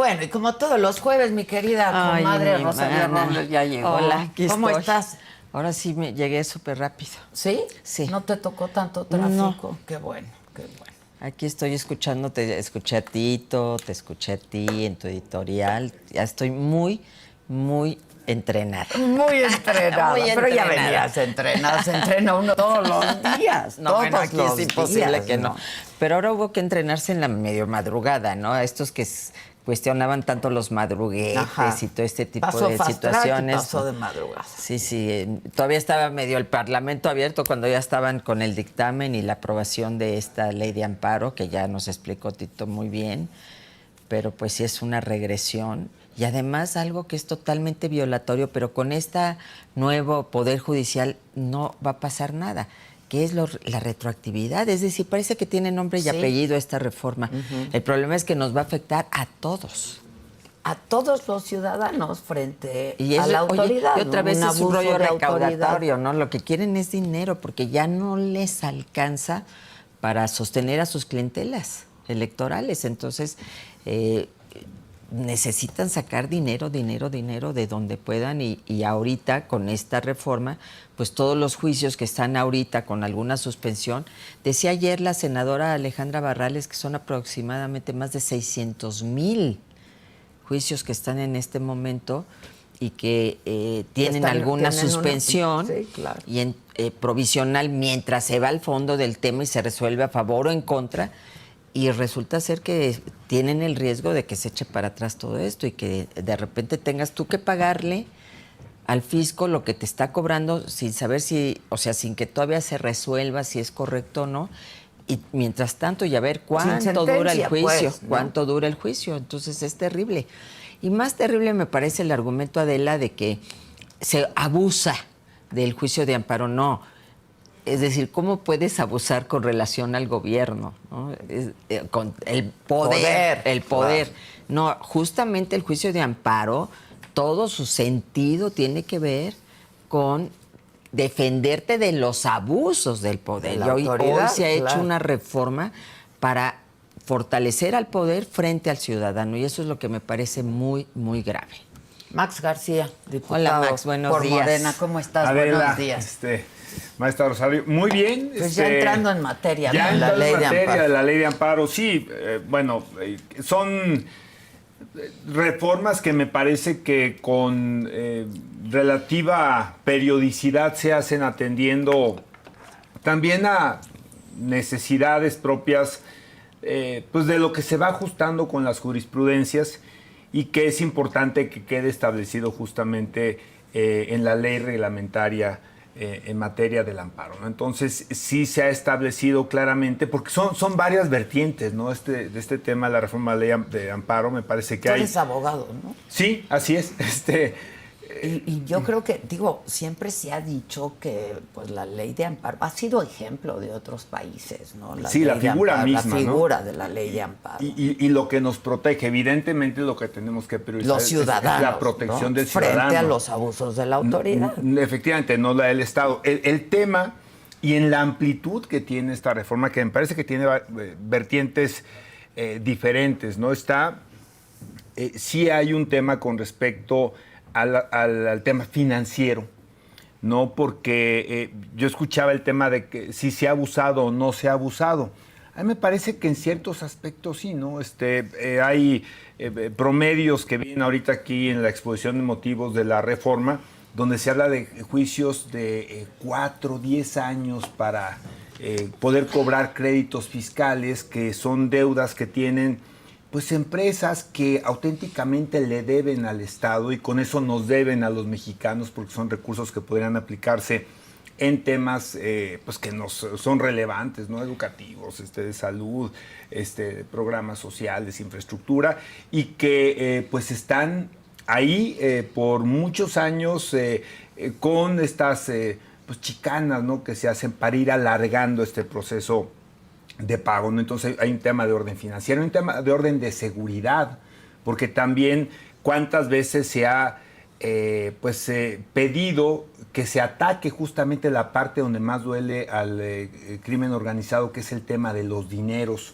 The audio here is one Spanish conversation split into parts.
Bueno, y como todos los jueves, mi querida comadre Rosalía Robles ya llegó. Hola, aquí ¿Cómo estoy. estás? Ahora sí me llegué súper rápido. ¿Sí? Sí. ¿No te tocó tanto tráfico? No. Qué bueno, qué bueno. Aquí estoy escuchándote, escuché a Tito, te escuché a ti en tu editorial. Ya estoy muy, muy entrenada. Muy entrenada. Muy Pero ya entrenada. venías entrenada. Se entrena uno todos los días. No, todos bueno, aquí los es imposible días, que no. Pero ahora hubo que entrenarse en la medio madrugada, ¿no? A estos que cuestionaban tanto los madruguetes. Ajá. Y todo este tipo pasó de fast situaciones. Track y pasó de madrugada. Sí. Todavía estaba medio el Parlamento abierto cuando ya estaban con el dictamen y la aprobación de esta ley de amparo, que ya nos explicó Tito muy bien. Pero pues sí es una regresión. Y además algo que es totalmente violatorio, pero con este nuevo Poder Judicial no va a pasar nada, que es la retroactividad. Es decir, parece que tiene nombre y apellido esta reforma. El problema es que nos va a afectar a todos. A todos los ciudadanos frente Y eso, a la autoridad. Oye, y otra vez es un rollo recaudatorio, autoridad. ¿no? Lo que quieren es dinero, porque ya no les alcanza para sostener a sus clientelas electorales. Entonces, necesitan sacar dinero de donde puedan y ahorita con esta reforma, pues todos los juicios que están ahorita con alguna suspensión, decía ayer la senadora Alejandra Barrales que son aproximadamente más de 600,000 juicios que están en este momento y que tienen alguna suspensión claro. y provisional mientras se va al fondo del tema y se resuelve a favor o en contra. Y resulta ser que tienen el riesgo de que se eche para atrás todo esto y que de repente tengas tú que pagarle al fisco lo que te está cobrando sin saber si, o sea, sin que todavía se resuelva si es correcto o no. Y mientras tanto, y a ver cuánto dura el juicio, pues, ¿no? Cuánto dura el juicio. Entonces es terrible. Y más terrible me parece el argumento, Adela, de que se abusa del juicio de amparo. No. Es decir, ¿cómo puedes abusar con relación al gobierno, ¿no? Con el poder. El poder. Claro. No, justamente el juicio de amparo, todo su sentido tiene que ver con defenderte de los abusos del poder. Y hoy se ha hecho una reforma para fortalecer al poder frente al ciudadano. Y eso es lo que me parece muy, muy grave. Max García, diputado. Hola, Max, buenos por días. Morena, ¿cómo estás? Adela, buenos días. Maestra Rosario, muy bien. Pues ya entrando en materia, ya la ley de amparo. La ley de amparo, sí, son reformas que me parece que con relativa periodicidad se hacen atendiendo también a necesidades propias pues de lo que se va ajustando con las jurisprudencias y que es importante que quede establecido justamente en la ley reglamentaria en materia del amparo, ¿no? Entonces sí se ha establecido claramente, porque son varias vertientes, ¿no? De este tema de la reforma de la ley de amparo, me parece que Tú eres abogado, ¿no? Sí, así es. Y yo creo que, siempre se ha dicho que pues la ley de amparo ha sido ejemplo de otros países, ¿no? La figura amparo, misma, la figura, ¿no? de la ley de amparo. Y lo que nos protege, evidentemente lo que tenemos que priorizar los ciudadanos, es la protección, ¿no?, del frente ciudadano. a los abusos de la autoridad. Efectivamente, no la del Estado. El tema y en la amplitud que tiene esta reforma, que me parece que tiene vertientes diferentes, ¿no? Sí hay un tema con respecto al tema financiero, ¿no? Porque yo escuchaba el tema de que si se ha abusado o no se ha abusado. A mí me parece que en ciertos aspectos sí, ¿no? Hay promedios que vienen ahorita aquí en la exposición de motivos de la reforma, donde se habla de juicios de 4, 10 años para poder cobrar créditos fiscales, que son deudas que tienen pues empresas que auténticamente le deben al Estado y con eso nos deben a los mexicanos porque son recursos que podrían aplicarse en temas pues que nos son relevantes, ¿no? Educativos, de salud, programas sociales, infraestructura, y que pues están ahí por muchos años con estas pues chicanas, ¿no?, que se hacen para ir alargando este proceso de pago, ¿no? Entonces hay un tema de orden financiero, un tema de orden de seguridad, porque también cuántas veces se ha pedido que se ataque justamente la parte donde más duele al crimen organizado, que es el tema de los dineros.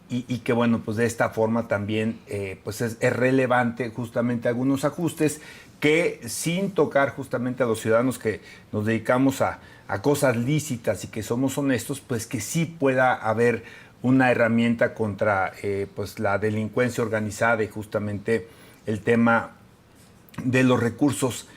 y que bueno, pues de esta forma también pues es relevante justamente algunos ajustes que sin tocar justamente a los ciudadanos que nos dedicamos a cosas lícitas y que somos honestos, pues que sí pueda haber una herramienta contra pues la delincuencia organizada y justamente el tema de los recursos.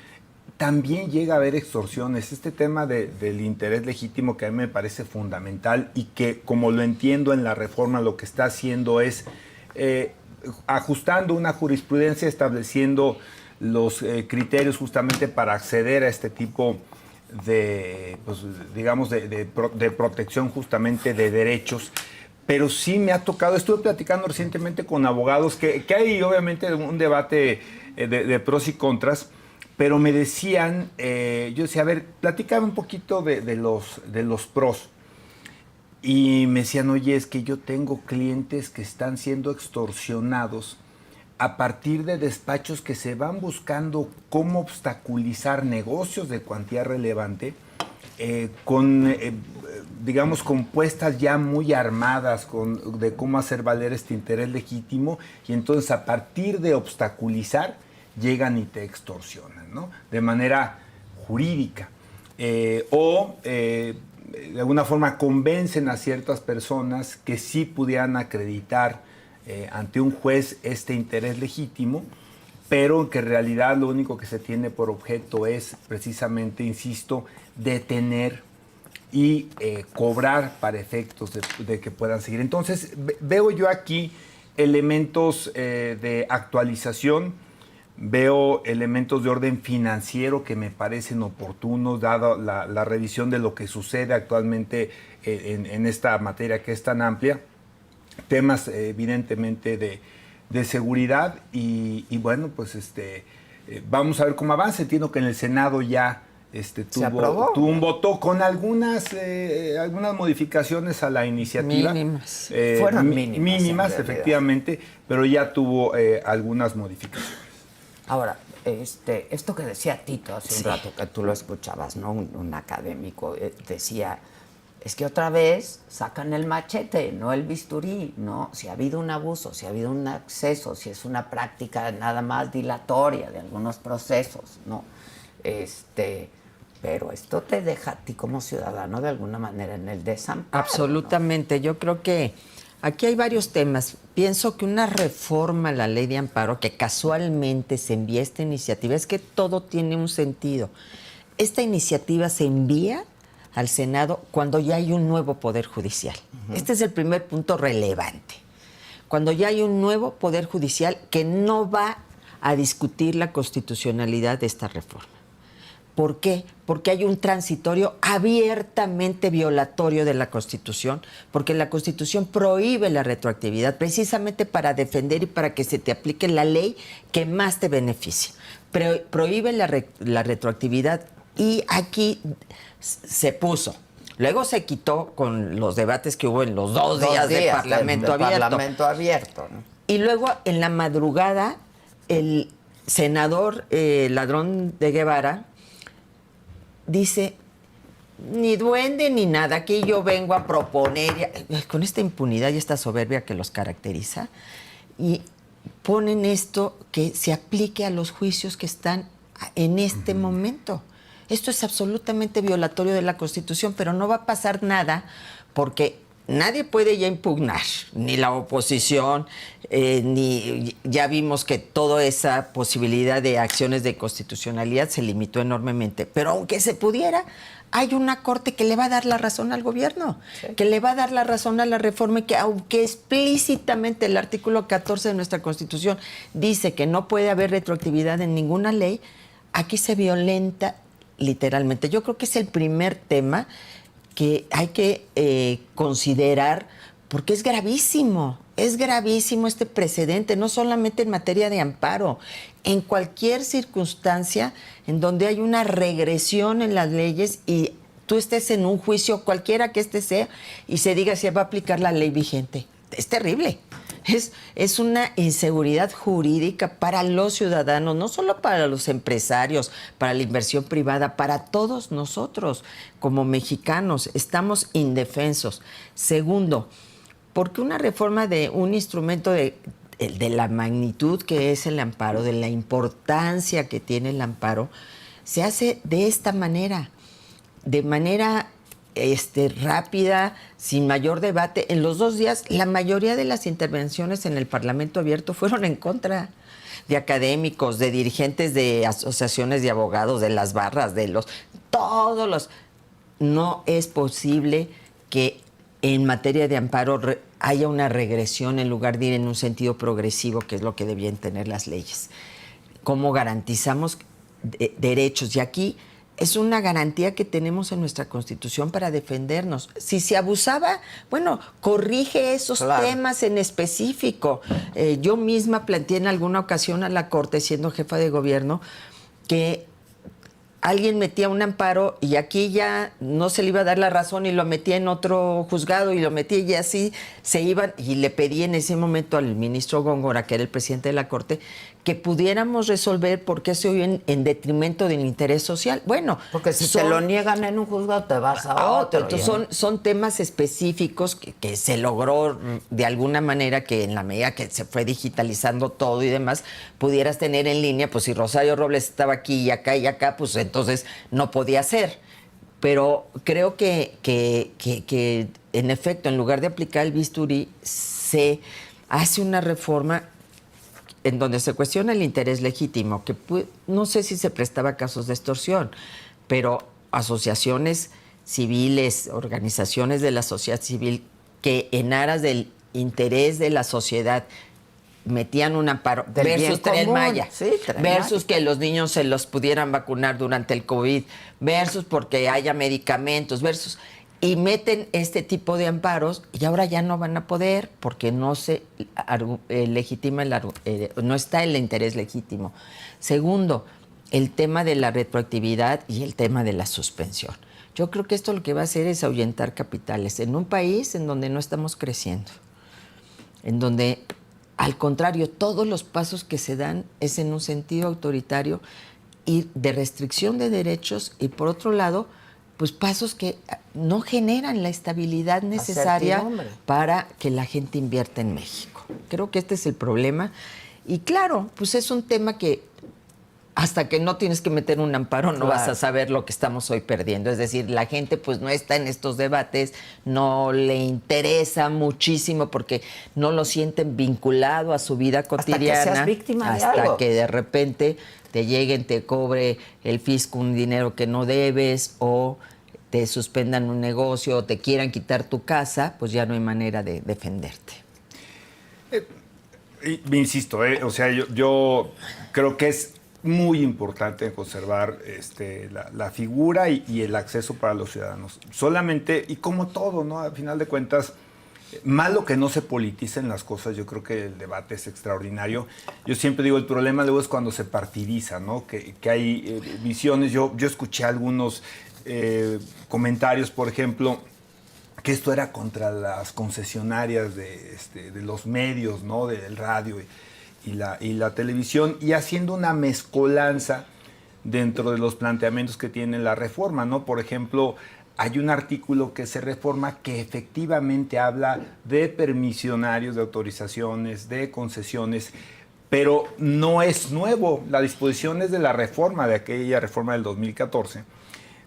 También llega a haber extorsiones. Este tema del interés legítimo que a mí me parece fundamental y que, como lo entiendo en la reforma, lo que está haciendo es ajustando una jurisprudencia, estableciendo los criterios justamente para acceder a este tipo de, pues, digamos, de protección justamente de derechos. Pero sí me ha tocado, estuve platicando recientemente con abogados que hay obviamente un debate de pros y contras, pero me decían, yo decía, a ver, platícame un poquito de los pros. Y me decían, oye, es que yo tengo clientes que están siendo extorsionados a partir de despachos que se van buscando cómo obstaculizar negocios de cuantía relevante, digamos, compuestas ya muy armadas de cómo hacer valer este interés legítimo, y entonces a partir de obstaculizar, llegan y te extorsionan, ¿no? De manera jurídica. De alguna forma convencen a ciertas personas que sí pudieran acreditar ante un juez este interés legítimo, pero que en realidad lo único que se tiene por objeto es precisamente, insisto, detener y cobrar para efectos de que puedan seguir. Entonces, veo yo aquí elementos de actualización, veo elementos de orden financiero que me parecen oportunos, dado la revisión de lo que sucede actualmente en esta materia que es tan amplia, temas evidentemente de seguridad y bueno, pues vamos a ver cómo avanza. Entiendo que en el Senado ya tuvo un voto con algunas modificaciones a la iniciativa. Mínimas. Fueron mínimas, efectivamente, pero ya tuvo algunas modificaciones. Ahora, esto que decía Tito hace un rato, que tú lo escuchabas, ¿no? Un académico decía, es que otra vez sacan el machete, no el bisturí, ¿no? Si ha habido un abuso, si ha habido un exceso, si es una práctica nada más dilatoria de algunos procesos, ¿no? Pero esto te deja a ti como ciudadano de alguna manera en el desamparo. Absolutamente. ¿No? Yo creo que aquí hay varios temas. Pienso que una reforma a la ley de amparo, que casualmente se envía esta iniciativa, es que todo tiene un sentido. Esta iniciativa se envía al Senado cuando ya hay un nuevo Poder Judicial. Este es el primer punto relevante. Cuando ya hay un nuevo Poder Judicial que no va a discutir la constitucionalidad de esta reforma. ¿Por qué? Porque hay un transitorio abiertamente violatorio de la Constitución, porque la Constitución prohíbe la retroactividad precisamente para defender y para que se te aplique la ley que más te beneficie. Prohíbe la retroactividad y aquí se puso. Luego se quitó con los debates que hubo en los dos días de Parlamento Abierto. ¿No? Y luego en la madrugada el senador Ladrón de Guevara dice, ni duende ni nada, aquí yo vengo a proponer, con esta impunidad y esta soberbia que los caracteriza, y ponen esto que se aplique a los juicios que están en este momento. Esto es absolutamente violatorio de la Constitución, pero no va a pasar nada porque nadie puede ya impugnar, ni la oposición, ni ya vimos que toda esa posibilidad de acciones de constitucionalidad se limitó enormemente. Pero aunque se pudiera, hay una corte que le va a dar la razón al gobierno, que le va a dar la razón a la reforma, y que aunque explícitamente el artículo 14 de nuestra Constitución dice que no puede haber retroactividad en ninguna ley, aquí se violenta literalmente. Yo creo que es el primer tema que hay que considerar, porque es gravísimo este precedente, no solamente en materia de amparo, en cualquier circunstancia en donde hay una regresión en las leyes y tú estés en un juicio, cualquiera que sea, y se diga si va a aplicar la ley vigente. Es terrible. Es una inseguridad jurídica para los ciudadanos, no solo para los empresarios, para la inversión privada, para todos nosotros como mexicanos. Estamos indefensos. Segundo, porque una reforma de un instrumento de la magnitud que es el amparo, de la importancia que tiene el amparo, se hace de esta manera, de manera rápida, sin mayor debate. En los 2 días, la mayoría de las intervenciones en el Parlamento Abierto fueron en contra de académicos, de dirigentes de asociaciones de abogados, de las barras, todos los... No es posible que en materia de amparo haya una regresión en lugar de ir en un sentido progresivo, que es lo que debían tener las leyes. ¿Cómo garantizamos derechos? Y aquí es una garantía que tenemos en nuestra Constitución para defendernos. Si se abusaba, bueno, corrige esos temas en específico. Yo misma planteé en alguna ocasión a la Corte, siendo jefa de gobierno, que alguien metía un amparo y aquí ya no se le iba a dar la razón y lo metía en otro juzgado y lo metía y así se iban. Y le pedí en ese momento al ministro Góngora, que era el presidente de la Corte, que pudiéramos resolver por qué se oyen en detrimento del interés social. Bueno, porque si te lo niegan en un juzgado te vas a otro. Entonces son temas específicos que se logró de alguna manera, que en la medida que se fue digitalizando todo y demás, pudieras tener en línea. Pues si Rosario Robles estaba aquí y acá, pues entonces no podía ser. Pero creo que en efecto, en lugar de aplicar el bisturí, se hace una reforma en donde se cuestiona el interés legítimo, que no sé si se prestaba casos de extorsión, pero asociaciones civiles, organizaciones de la sociedad civil que en aras del interés de la sociedad metían un amparo versus Tren Maya, versus que los niños se los pudieran vacunar durante el COVID, versus porque haya medicamentos, versus... Y meten este tipo de amparos y ahora ya no van a poder porque no se legitima, no está el interés legítimo. Segundo, el tema de la retroactividad y el tema de la suspensión. Yo creo que esto lo que va a hacer es ahuyentar capitales en un país en donde no estamos creciendo, en donde, al contrario, todos los pasos que se dan es en un sentido autoritario y de restricción de derechos y, por otro lado, pues pasos que no generan la estabilidad necesaria para que la gente invierta en México. Creo que este es el problema. Y claro, pues es un tema que hasta que no tienes que meter un amparo no vas a saber lo que estamos hoy perdiendo. Es decir, la gente pues no está en estos debates, no le interesa muchísimo porque no lo sienten vinculado a su vida cotidiana. Hasta que seas víctima de algo. Hasta que de repente te lleguen, te cobre el fisco un dinero que no debes o te suspendan un negocio o te quieran quitar tu casa, pues ya no hay manera de defenderte. Insisto, o sea, yo creo que es muy importante conservar la figura y el acceso para los ciudadanos. Solamente, y como todo, ¿no? Al final de cuentas, malo que no se politicen las cosas. Yo creo que el debate es extraordinario. Yo siempre digo, el problema luego es cuando se partidiza, ¿no? Que hay visiones. Yo escuché algunos comentarios, por ejemplo, que esto era contra las concesionarias de los medios, ¿no? Del radio y la televisión, y haciendo una mezcolanza dentro de los planteamientos que tiene la reforma, ¿no? Por ejemplo, hay un artículo que se reforma que efectivamente habla de permisionarios, de autorizaciones, de concesiones, pero no es nuevo. La disposición es de la reforma, de aquella reforma del 2014,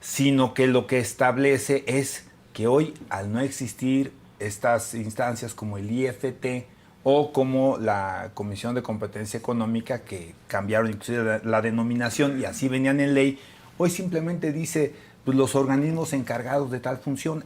sino que lo que establece es que hoy, al no existir estas instancias como el IFT o como la Comisión de Competencia Económica, que cambiaron inclusive la denominación y así venían en ley, hoy simplemente dice pues, los organismos encargados de tal función,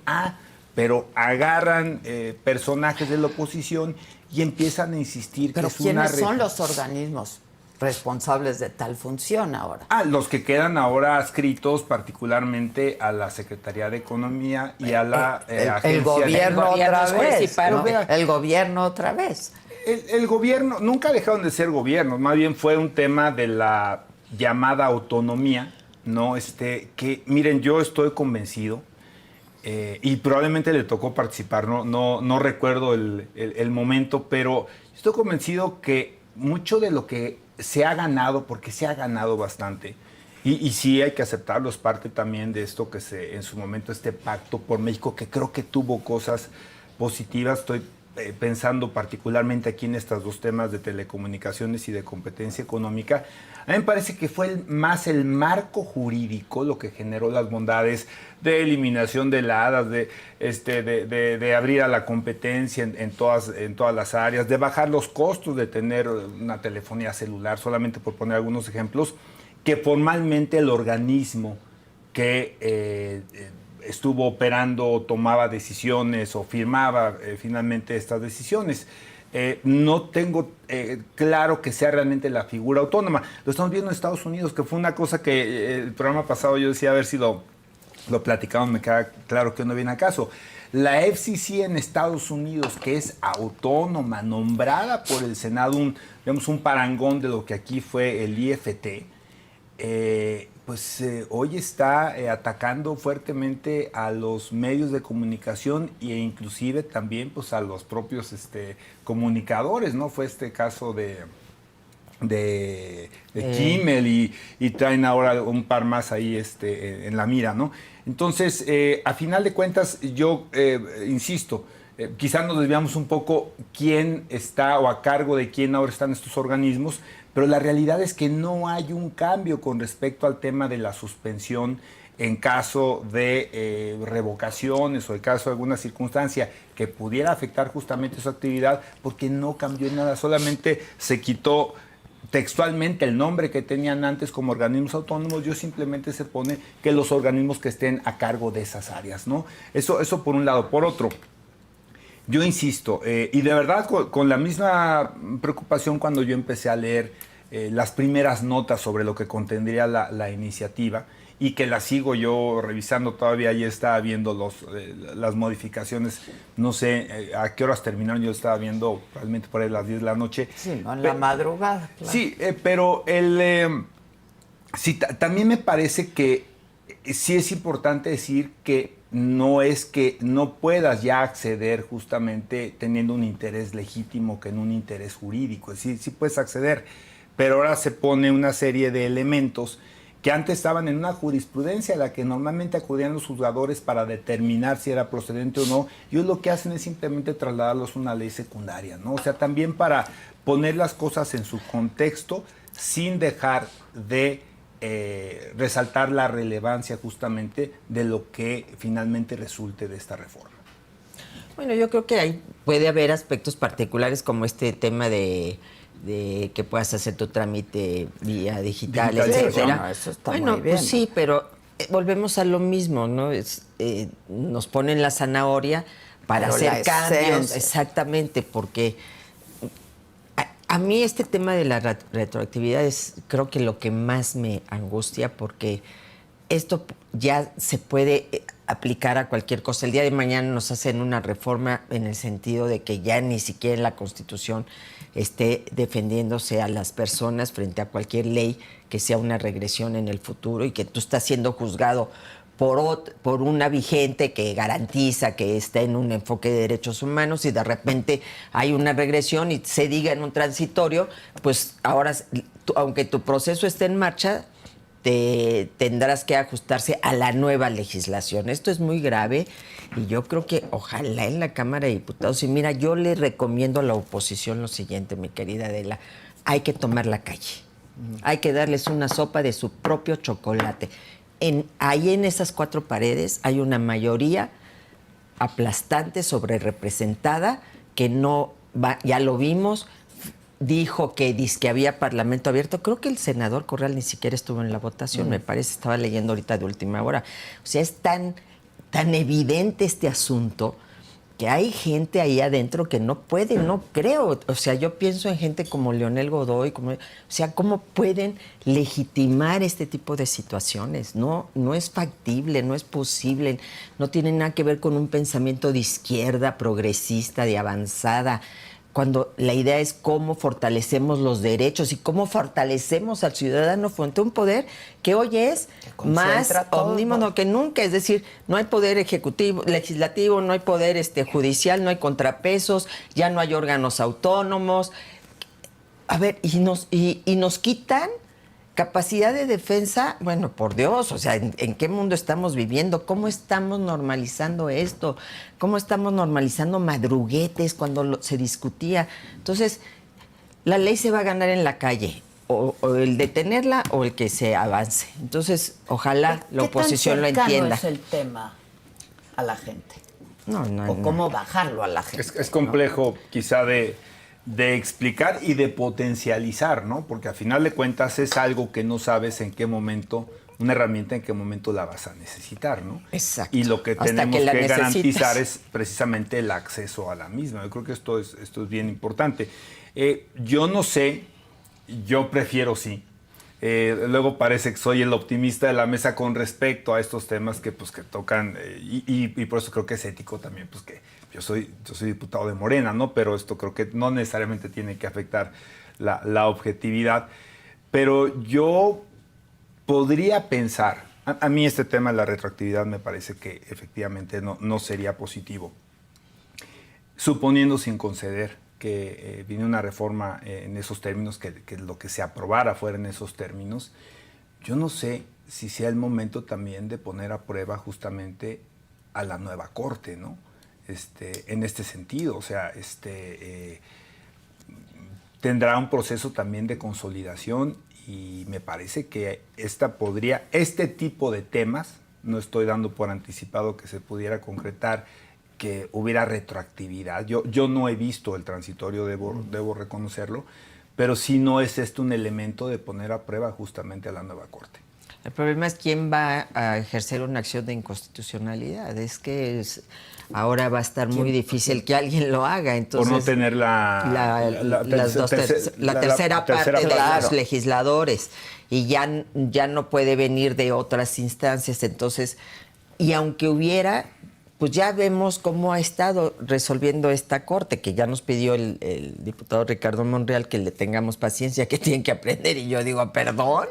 pero agarran personajes de la oposición y empiezan a insistir pero que es una... ¿quiénes son los organismos responsables de tal función ahora? Los que quedan ahora adscritos particularmente a la Secretaría de Economía y a la agencia... El gobierno otra vez, ¿no? ¿no? El gobierno otra vez. El gobierno, nunca dejaron de ser gobiernos, más bien fue un tema de la llamada autonomía, ¿no? Que, miren, yo estoy convencido, y probablemente le tocó participar, no recuerdo el momento, pero estoy convencido que mucho de lo que se ha ganado, porque se ha ganado bastante, y sí hay que aceptarlo, es parte también de esto que en su momento, este pacto por México, que creo que tuvo cosas positivas. Estoy pensando particularmente aquí en estos dos temas de telecomunicaciones y de competencia económica, a mí me parece que fue más el marco jurídico lo que generó las bondades de eliminación de la ADA, de abrir a la competencia en todas las áreas, de bajar los costos de tener una telefonía celular, solamente por poner algunos ejemplos, que formalmente el organismo que estuvo operando tomaba decisiones o firmaba finalmente estas decisiones. No tengo claro que sea realmente la figura autónoma. Lo estamos viendo en Estados Unidos, que fue una cosa que el programa pasado yo decía, a ver si lo platicamos, me queda claro que no viene a caso. La FCC en Estados Unidos, que es autónoma, nombrada por el Senado, un parangón de lo que aquí fue el IFT, hoy está atacando fuertemente a los medios de comunicación e inclusive también pues a los propios comunicadores, ¿no? Fue este caso de Kimmel y traen ahora un par más ahí en la mira, ¿no? Entonces, a final de cuentas, yo insisto, quizás nos desviamos un poco quién está o a cargo de quién ahora están estos organismos, pero la realidad es que no hay un cambio con respecto al tema de la suspensión en caso de revocaciones o en caso de alguna circunstancia que pudiera afectar justamente su actividad, porque no cambió nada, solamente se quitó textualmente el nombre que tenían antes como organismos autónomos. Yo simplemente se pone que los organismos que estén a cargo de esas áreas, ¿no? Eso por un lado. Por otro, yo insisto, y de verdad con la misma preocupación cuando yo empecé a leer las primeras notas sobre lo que contendría la iniciativa, y que la sigo yo revisando todavía, ya estaba viendo las modificaciones, no sé a qué horas terminaron, yo estaba viendo probablemente por ahí a las 10 de la noche. Sí, no, en la madrugada. Claro. Sí, pero sí, también me parece que sí es importante decir que no es que no puedas ya acceder justamente teniendo un interés legítimo que en un interés jurídico. Sí puedes acceder, pero ahora se pone una serie de elementos que antes estaban en una jurisprudencia a la que normalmente acudían los juzgadores para determinar si era procedente o no, y hoy lo que hacen es simplemente trasladarlos a una ley secundaria, ¿no? O sea, también para poner las cosas en su contexto sin dejar de resaltar la relevancia justamente de lo que finalmente resulte de esta reforma. Bueno, yo creo que puede haber aspectos particulares como este tema de que puedas hacer tu trámite vía digital, etcétera. Bueno, eso está muy bien. Pues sí, pero volvemos a lo mismo, ¿no? Nos ponen la zanahoria para hacer cambios, exactamente, porque a mí este tema de la retroactividad es, creo que lo que más me angustia, porque esto ya se puede aplicar a cualquier cosa. El día de mañana nos hacen una reforma en el sentido de que ya ni siquiera en la Constitución esté defendiéndose a las personas frente a cualquier ley que sea una regresión en el futuro, y que tú estás siendo juzgado por una vigente que garantiza que está en un enfoque de derechos humanos, y de repente hay una regresión y se diga en un transitorio, pues ahora, aunque tu proceso esté en marcha, tendrás que ajustarse a la nueva legislación. Esto es muy grave, y yo creo que ojalá en la Cámara de Diputados, y mira, yo le recomiendo a la oposición lo siguiente, mi querida Adela: hay que tomar la calle, hay que darles una sopa de su propio chocolate. Ahí en esas cuatro paredes hay una mayoría aplastante, sobrerepresentada, que no va, ya lo vimos. Dijo que había parlamento abierto. Creo que el senador Corral ni siquiera estuvo en la votación, me parece, estaba leyendo ahorita de última hora. O sea, es tan evidente este asunto que hay gente ahí adentro que no puede, no creo. O sea, yo pienso en gente como Leonel Godoy, o sea, ¿cómo pueden legitimar este tipo de situaciones? No es factible, no es posible, no tiene nada que ver con un pensamiento de izquierda, progresista, de avanzada, cuando la idea es cómo fortalecemos los derechos y cómo fortalecemos al ciudadano frente a un poder que hoy es más omnímodo que nunca. Es decir, no hay poder ejecutivo, legislativo, no hay poder judicial, no hay contrapesos, ya no hay órganos autónomos. A ver, y nos quitan capacidad de defensa, bueno, por Dios, o sea, ¿en qué mundo estamos viviendo? ¿Cómo estamos normalizando esto? ¿Cómo estamos normalizando madruguetes cuando se discutía? Entonces, la ley se va a ganar en la calle, o el detenerla o el que se avance. Entonces, ojalá la oposición lo entienda. ¿Qué tan cercano es el tema a la gente? No. O cómo bajarlo a la gente. Es complejo, ¿no? Quizá de explicar y de potencializar, ¿no? Porque al final de cuentas es algo que no sabes en qué momento, una herramienta en qué momento la vas a necesitar, ¿no? Exacto. Y lo que Hasta tenemos que garantizar necesitas. es precisamente el acceso a la misma. Yo creo que esto es bien importante. Yo no sé, yo prefiero sí. Luego parece que soy el optimista de la mesa con respecto a estos temas que tocan, y por eso creo que es ético también, pues que yo soy diputado de Morena, ¿no? Pero esto creo que no necesariamente tiene que afectar la objetividad. Pero yo podría pensar, a mí este tema de la retroactividad me parece que efectivamente no sería positivo. Suponiendo sin conceder que viene una reforma en esos términos, que lo que se aprobara fuera en esos términos, yo no sé si sea el momento también de poner a prueba justamente a la nueva Corte, ¿no? En este sentido, o sea, tendrá un proceso también de consolidación y me parece que este tipo de temas, no estoy dando por anticipado que se pudiera concretar, que hubiera retroactividad. Yo no he visto el transitorio, debo reconocerlo, pero sí no es un elemento de poner a prueba justamente a la nueva Corte. El problema es quién va a ejercer una acción de inconstitucionalidad. Es que ahora va a estar muy difícil que alguien lo haga. Entonces, por no tener la tercera parte de los legisladores. Y ya no puede venir de otras instancias. Entonces, y aunque hubiera, pues ya vemos cómo ha estado resolviendo esta Corte, que ya nos pidió el diputado Ricardo Monreal que le tengamos paciencia, que tienen que aprender. Y yo digo, ¿perdón?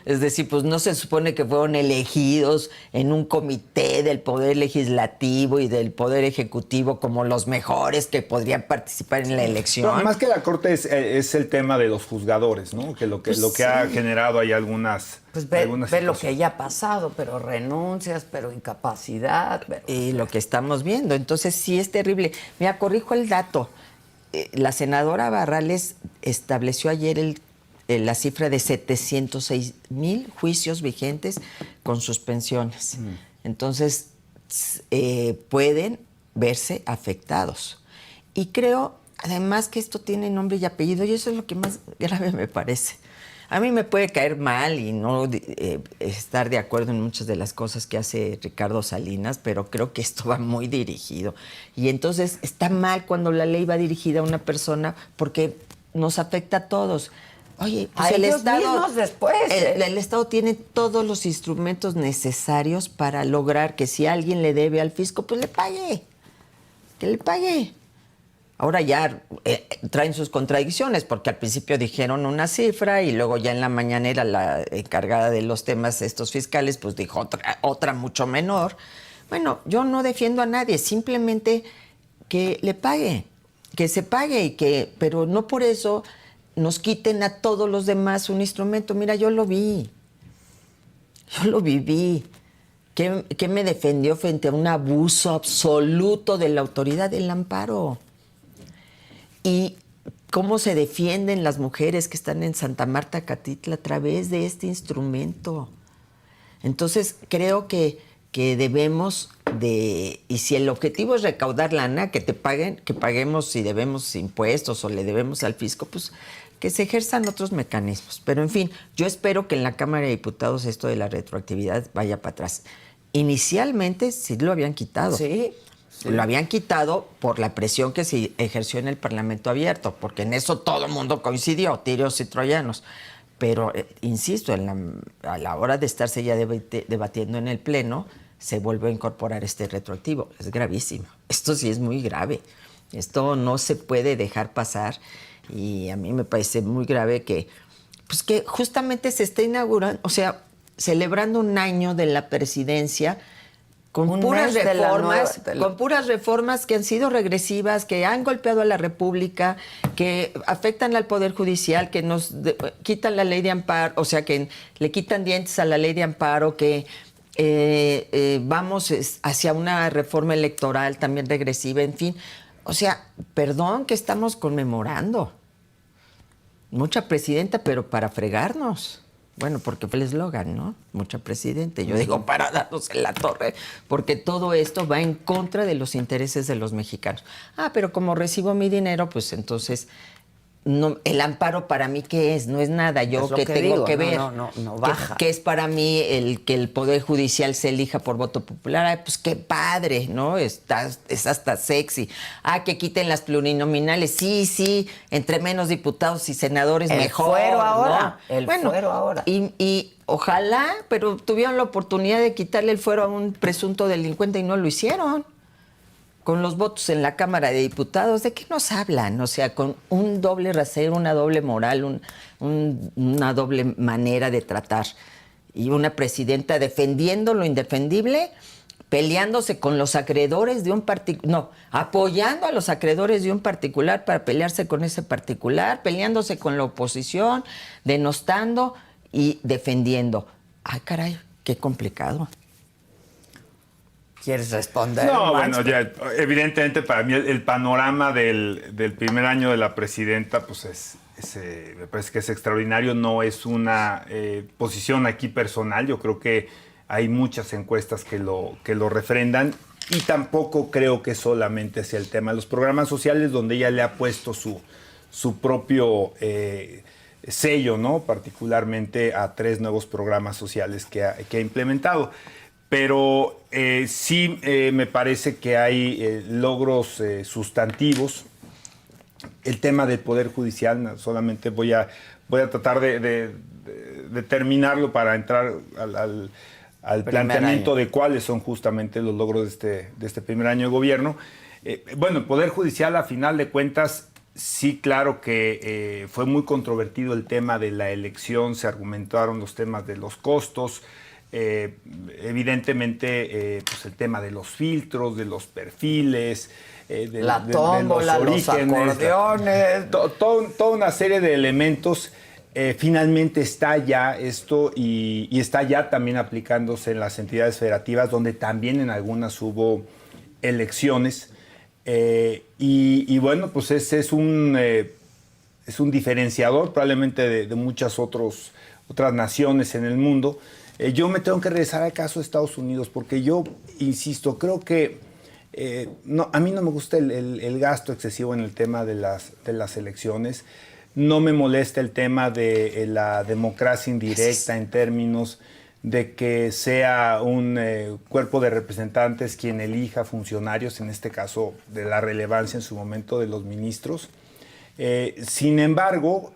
Es decir, pues no se supone que fueron elegidos en un comité del Poder Legislativo y del Poder Ejecutivo como los mejores que podrían participar en la elección. No, más que la Corte es el tema de los juzgadores, ¿no? Que lo que sí. ha generado ahí algunas... Pues ve lo que ya ha pasado, pero renuncias, pero incapacidad. Y lo que estamos viendo. Entonces sí es terrible. Mira, corrijo el dato. La senadora Barrales estableció ayer la cifra de 706,000 juicios vigentes con suspensiones. Entonces, pueden verse afectados. Y creo, además, que esto tiene nombre y apellido, y eso es lo que más grave me parece. A mí me puede caer mal y no estar de acuerdo en muchas de las cosas que hace Ricardo Salinas, pero creo que esto va muy dirigido. Y entonces está mal cuando la ley va dirigida a una persona porque nos afecta a todos. Oye, pues el Estado después. El Estado tiene todos los instrumentos necesarios para lograr que si alguien le debe al fisco, pues le pague. Que le pague. Ahora ya traen sus contradicciones, porque al principio dijeron una cifra y luego ya en la mañanera la encargada de los temas estos fiscales pues dijo otra mucho menor. Bueno, yo no defiendo a nadie, simplemente que le pague, que se pague, pero no por eso nos quiten a todos los demás un instrumento. Mira, yo lo vi, yo lo viví. ¿Qué me defendió frente a un abuso absoluto de la autoridad del amparo? Y cómo se defienden las mujeres que están en Santa Marta, Catitla, a través de este instrumento. Entonces, creo que debemos de... Y si el objetivo es recaudar lana, que paguemos si debemos impuestos o le debemos al fisco, pues que se ejerzan otros mecanismos. Pero, en fin, yo espero que en la Cámara de Diputados esto de la retroactividad vaya para atrás. Inicialmente sí lo habían quitado. Sí. Lo habían quitado por la presión que se ejerció en el Parlamento abierto, porque en eso todo el mundo coincidió, tiros y troyanos. Pero, insisto, a la hora de estarse ya debatiendo en el Pleno, se vuelve a incorporar este retroactivo. Es gravísimo. Esto sí es muy grave. Esto no se puede dejar pasar. Y a mí me parece muy grave que justamente se esté inaugurando, o sea, celebrando un año de la presidencia con Un puras mes de la reformas, nueva- con puras reformas que han sido regresivas, que han golpeado a la República, que afectan al Poder Judicial, que quitan la ley de amparo, o sea, que le quitan dientes a la ley de amparo, que vamos hacia una reforma electoral también regresiva, en fin. O sea, perdón que estamos conmemorando. Mucha presidenta, pero para fregarnos. Bueno, porque fue el eslogan, ¿no? Mucha presidente. Yo digo, para darnos en la torre, porque todo esto va en contra de los intereses de los mexicanos. Ah, pero como recibo mi dinero, pues entonces, no, el amparo para mí, ¿qué es? No es nada. Yo Es lo que que tengo digo, que no, ver. no baja. Que es para mí el que el Poder Judicial se elija por voto popular. Ay, pues qué padre, ¿no? Es hasta sexy. Ah, que quiten las plurinominales. Sí, entre menos diputados y senadores El mejor. fuero ahora, ¿no? el fuero ahora. Y ojalá, pero tuvieron la oportunidad de quitarle el fuero a un presunto delincuente y no lo hicieron. Con los votos en la Cámara de Diputados, ¿de qué nos hablan? O sea, con un doble rasero, una doble moral, una doble manera de tratar. Y una presidenta defendiendo lo indefendible, peleándose con los acreedores de un particular, no, apoyando a los acreedores de un particular para pelearse con ese particular, peleándose con la oposición, denostando y defendiendo. Ay, caray, qué complicado. ¿Quieres responder? No, Max? bueno, ya, evidentemente para mí el panorama del primer año de la presidenta, pues me parece que es extraordinario, no es una posición aquí personal, yo creo que hay muchas encuestas que lo refrendan y tampoco creo que solamente sea el tema de los programas sociales donde ella le ha puesto su propio sello, ¿no? Particularmente a 3 nuevos programas sociales que ha implementado. Pero sí me parece que hay logros sustantivos. El tema del Poder Judicial, solamente voy a tratar de terminarlo para entrar al planteamiento de cuáles son justamente los logros de este primer año de gobierno. Bueno, el Poder Judicial, a final de cuentas, sí, claro que fue muy controvertido el tema de la elección, se argumentaron los temas de los costos, evidentemente pues el tema de los filtros, de los perfiles, la tómbola, de los acordeones. Toda una serie de elementos. Finalmente está ya esto y está ya también aplicándose en las entidades federativas, donde también en algunas hubo elecciones. Y bueno, pues ese es un diferenciador probablemente de muchas otras naciones en el mundo. Yo me tengo que regresar al caso de Estados Unidos porque yo, insisto, creo que a mí no me gusta el gasto excesivo en el tema de las elecciones. No me molesta el tema de la democracia indirecta en términos de que sea un cuerpo de representantes quien elija funcionarios, en este caso de la relevancia en su momento de los ministros. Sin embargo,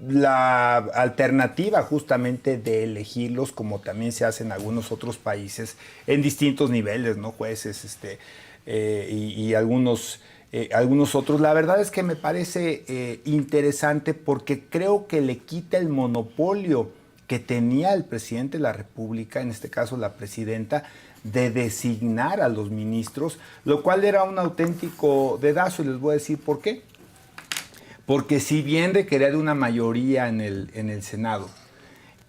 la alternativa justamente de elegirlos, como también se hace en algunos otros países, en distintos niveles, ¿no? Jueces y algunos otros, la verdad es que me parece interesante porque creo que le quita el monopolio que tenía el presidente de la República, en este caso la presidenta, de designar a los ministros, lo cual era un auténtico dedazo, y les voy a decir por qué. Porque si bien requería de una mayoría en el Senado,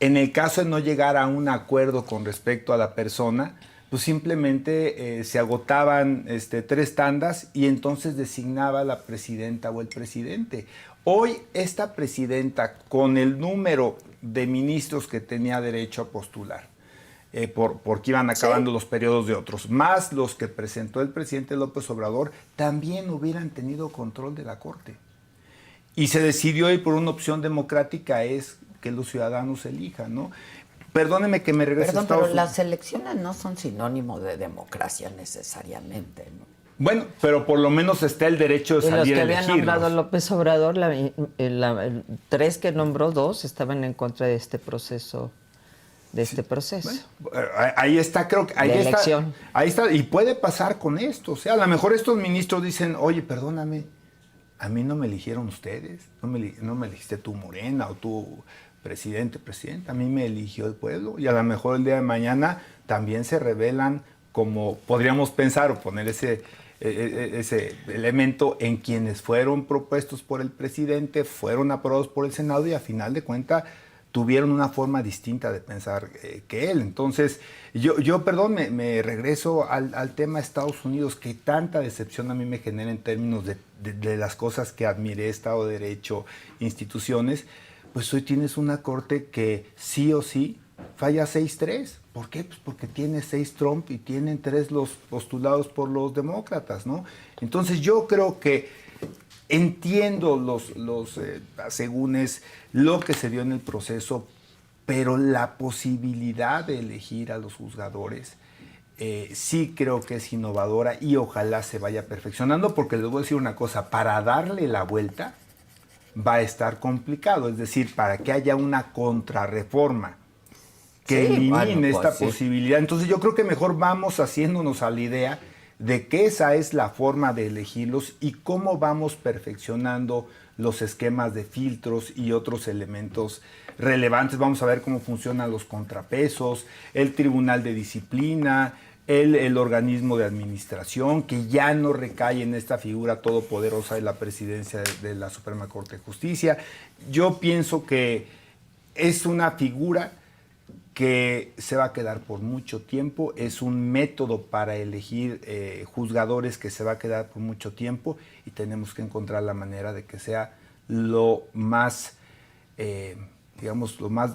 en el caso de no llegar a un acuerdo con respecto a la persona, pues simplemente se agotaban 3 tandas y entonces designaba la presidenta o el presidente. Hoy esta presidenta, con el número de ministros que tenía derecho a postular, porque iban acabando los periodos de otros, más los que presentó el presidente López Obrador, también hubieran tenido control de la Corte. Y se decidió ir por una opción democrática, es que los ciudadanos elijan, ¿no? Perdóneme que me regrese a Estados pero Unidos. las elecciones no son sinónimo de democracia necesariamente, ¿no? Bueno, pero por lo menos está el derecho de Y los salir que a habían elegirlos. nombrado López Obrador, 3 que nombró, 2 estaban en contra de este proceso. Bueno, ahí está, creo que ahí de está, elección. ahí está, y puede pasar con esto. O sea, a lo mejor estos ministros dicen, oye, perdóname, a mí no me eligieron ustedes, no me elegiste tú Morena o tú presidente, a mí me eligió el pueblo y a lo mejor el día de mañana también se revelan como podríamos pensar o poner ese elemento en quienes fueron propuestos por el presidente, fueron aprobados por el Senado y a final de cuentas tuvieron una forma distinta de pensar que él. Entonces, perdón, me regreso al tema de Estados Unidos, que tanta decepción a mí me genera en términos de las cosas que admiré, Estado de Derecho, instituciones. Pues hoy tienes una corte que sí o sí falla 6-3. ¿Por qué? Pues porque tiene 6 Trump y tienen 3 los postulados por los demócratas, ¿no? Entonces yo creo que entiendo los asegúnes, lo que se dio en el proceso, pero la posibilidad de elegir a los juzgadores sí creo que es innovadora y ojalá se vaya perfeccionando, porque les voy a decir una cosa, para darle la vuelta va a estar complicado, es decir, para que haya una contrarreforma que elimine esta posibilidad. Entonces yo creo que mejor vamos haciéndonos a la idea de que esa es la forma de elegirlos y cómo vamos perfeccionando los esquemas de filtros y otros elementos relevantes. Vamos a ver cómo funcionan los contrapesos, el tribunal de disciplina, el organismo de administración, que ya no recae en esta figura todopoderosa de la presidencia de la Suprema Corte de Justicia. Yo pienso que es una figura que se va a quedar por mucho tiempo, es un método para elegir juzgadores que se va a quedar por mucho tiempo y tenemos que encontrar la manera de que sea lo más, lo más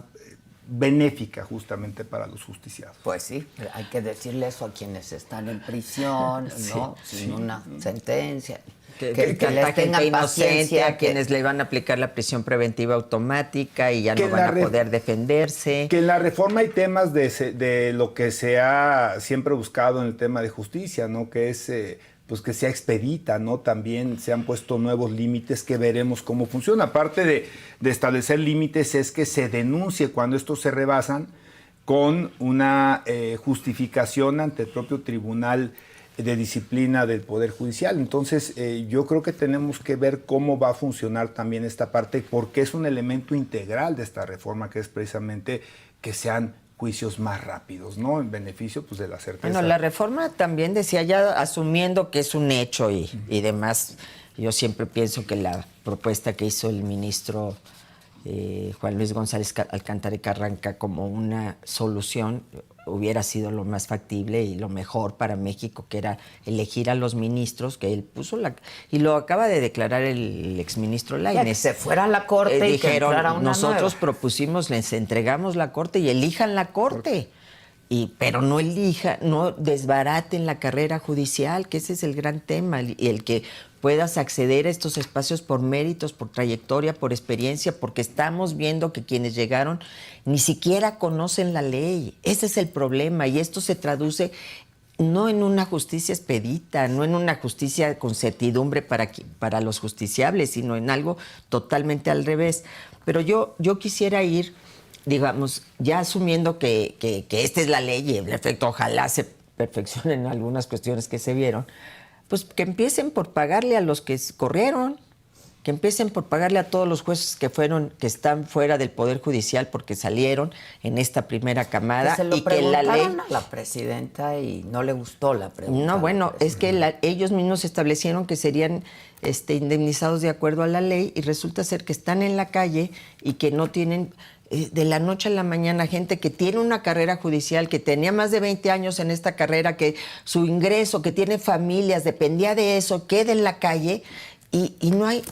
benéfica justamente para los justiciados. Pues sí, hay que decirle eso a quienes están en prisión, ¿no? Sin una sentencia. Que les tengan paciencia, a quienes le van a aplicar la prisión preventiva automática y ya no van a poder defenderse. Que en la reforma hay temas de lo que se ha siempre buscado en el tema de justicia, ¿no? Que es pues que sea expedita, ¿no? También se han puesto nuevos límites que veremos cómo funciona. Aparte de establecer límites es que se denuncie cuando estos se rebasan con una justificación ante el propio tribunal de disciplina del Poder Judicial. Entonces, yo creo que tenemos que ver cómo va a funcionar también esta parte, porque es un elemento integral de esta reforma, que es precisamente que sean juicios más rápidos, ¿no? En beneficio, pues, de la certeza. Bueno, la reforma también decía, ya asumiendo que es un hecho y demás, yo siempre pienso que la propuesta que hizo el ministro Juan Luis González Alcántara y Carranca como una solución hubiera sido lo más factible y lo mejor para México, que era elegir a los ministros, que él puso y lo acaba de declarar el exministro Lainez. Que se fuera a la corte y dijeron, que entrara una nosotros nueva. Propusimos, les entregamos la corte y elijan la corte. Pero no no desbaraten la carrera judicial, que ese es el gran tema, y el que puedas acceder a estos espacios por méritos, por trayectoria, por experiencia, porque estamos viendo que quienes llegaron ni siquiera conocen la ley. Ese es el problema, y esto se traduce no en una justicia expedita, no en una justicia con certidumbre para los justiciables, sino en algo totalmente al revés. Pero yo quisiera ir, digamos, ya asumiendo que esta es la ley y en efecto ojalá se perfeccionen algunas cuestiones que se vieron, pues que empiecen por pagarle a los que corrieron, que empiecen por pagarle a todos los jueces que están fuera del Poder Judicial porque salieron en esta primera camada, Que se lo y que la ley a la presidenta y no le gustó la pregunta. No, bueno, es que ellos mismos establecieron que serían indemnizados de acuerdo a la ley, y resulta ser que están en la calle y que no tienen de la noche a la mañana gente que tiene una carrera judicial, que tenía más de 20 años en esta carrera, que su ingreso, que tiene familias, dependía de eso, queda en la calle y no hay...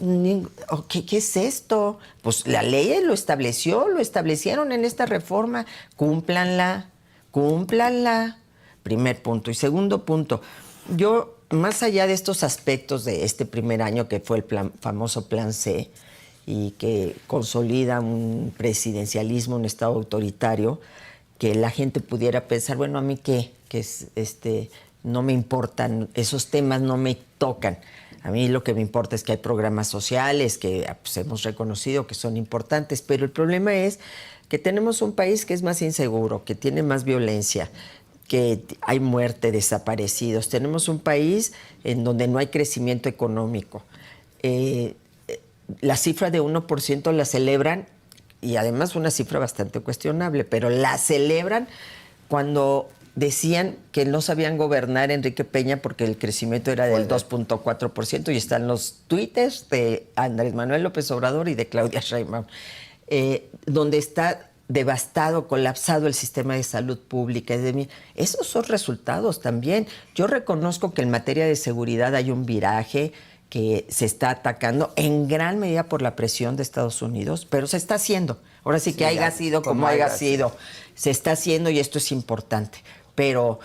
¿Qué es esto? Pues la ley lo establecieron en esta reforma. Cúmplanla. Primer punto. Y segundo punto, yo, más allá de estos aspectos de este primer año, que fue el famoso Plan C, y que consolida un presidencialismo, un Estado autoritario, que la gente pudiera pensar, bueno, a mí qué, no me importan, esos temas no me tocan. A mí lo que me importa es que hay programas sociales que pues, hemos reconocido que son importantes, pero el problema es que tenemos un país que es más inseguro, que tiene más violencia, que hay muerte, desaparecidos. Tenemos un país en donde no hay crecimiento económico. La cifra de 1% la celebran y además una cifra bastante cuestionable, pero la celebran cuando decían que no sabían gobernar Enrique Peña porque el crecimiento era del 2.4% y están los tuites de Andrés Manuel López Obrador y de Claudia Sheinbaum, donde está devastado, colapsado el sistema de salud pública. Esos son resultados también. Yo reconozco que en materia de seguridad hay un viraje que se está atacando en gran medida por la presión de Estados Unidos, pero se está haciendo. Ahora sí que haya sido como haya sido, se está haciendo y esto es importante. Pero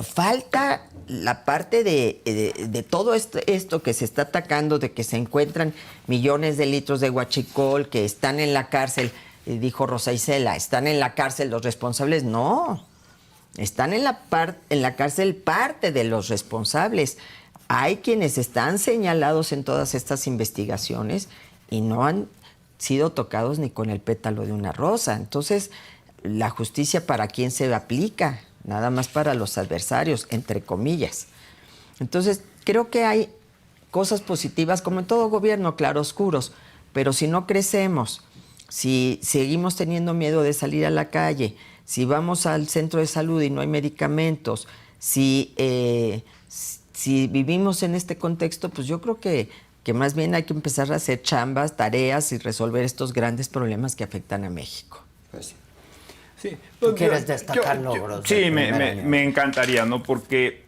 falta la parte de todo esto que se está atacando, de que se encuentran millones de litros de huachicol, que están en la cárcel, dijo Rosa Isela, ¿están en la cárcel los responsables? No, están en la cárcel parte de los responsables. Hay quienes están señalados en todas estas investigaciones y no han sido tocados ni con el pétalo de una rosa. Entonces, la justicia, ¿para quién se aplica? Nada más para los adversarios, entre comillas. Entonces, creo que hay cosas positivas, como en todo gobierno, claroscuros, pero si no crecemos, si seguimos teniendo miedo de salir a la calle, si vamos al centro de salud y no hay medicamentos, si vivimos en este contexto, pues yo creo que más bien hay que empezar a hacer chambas, tareas y resolver estos grandes problemas que afectan a México. Pues sí. Sí. ¿Tú quieres destacar logros? Sí, me encantaría, ¿no? Porque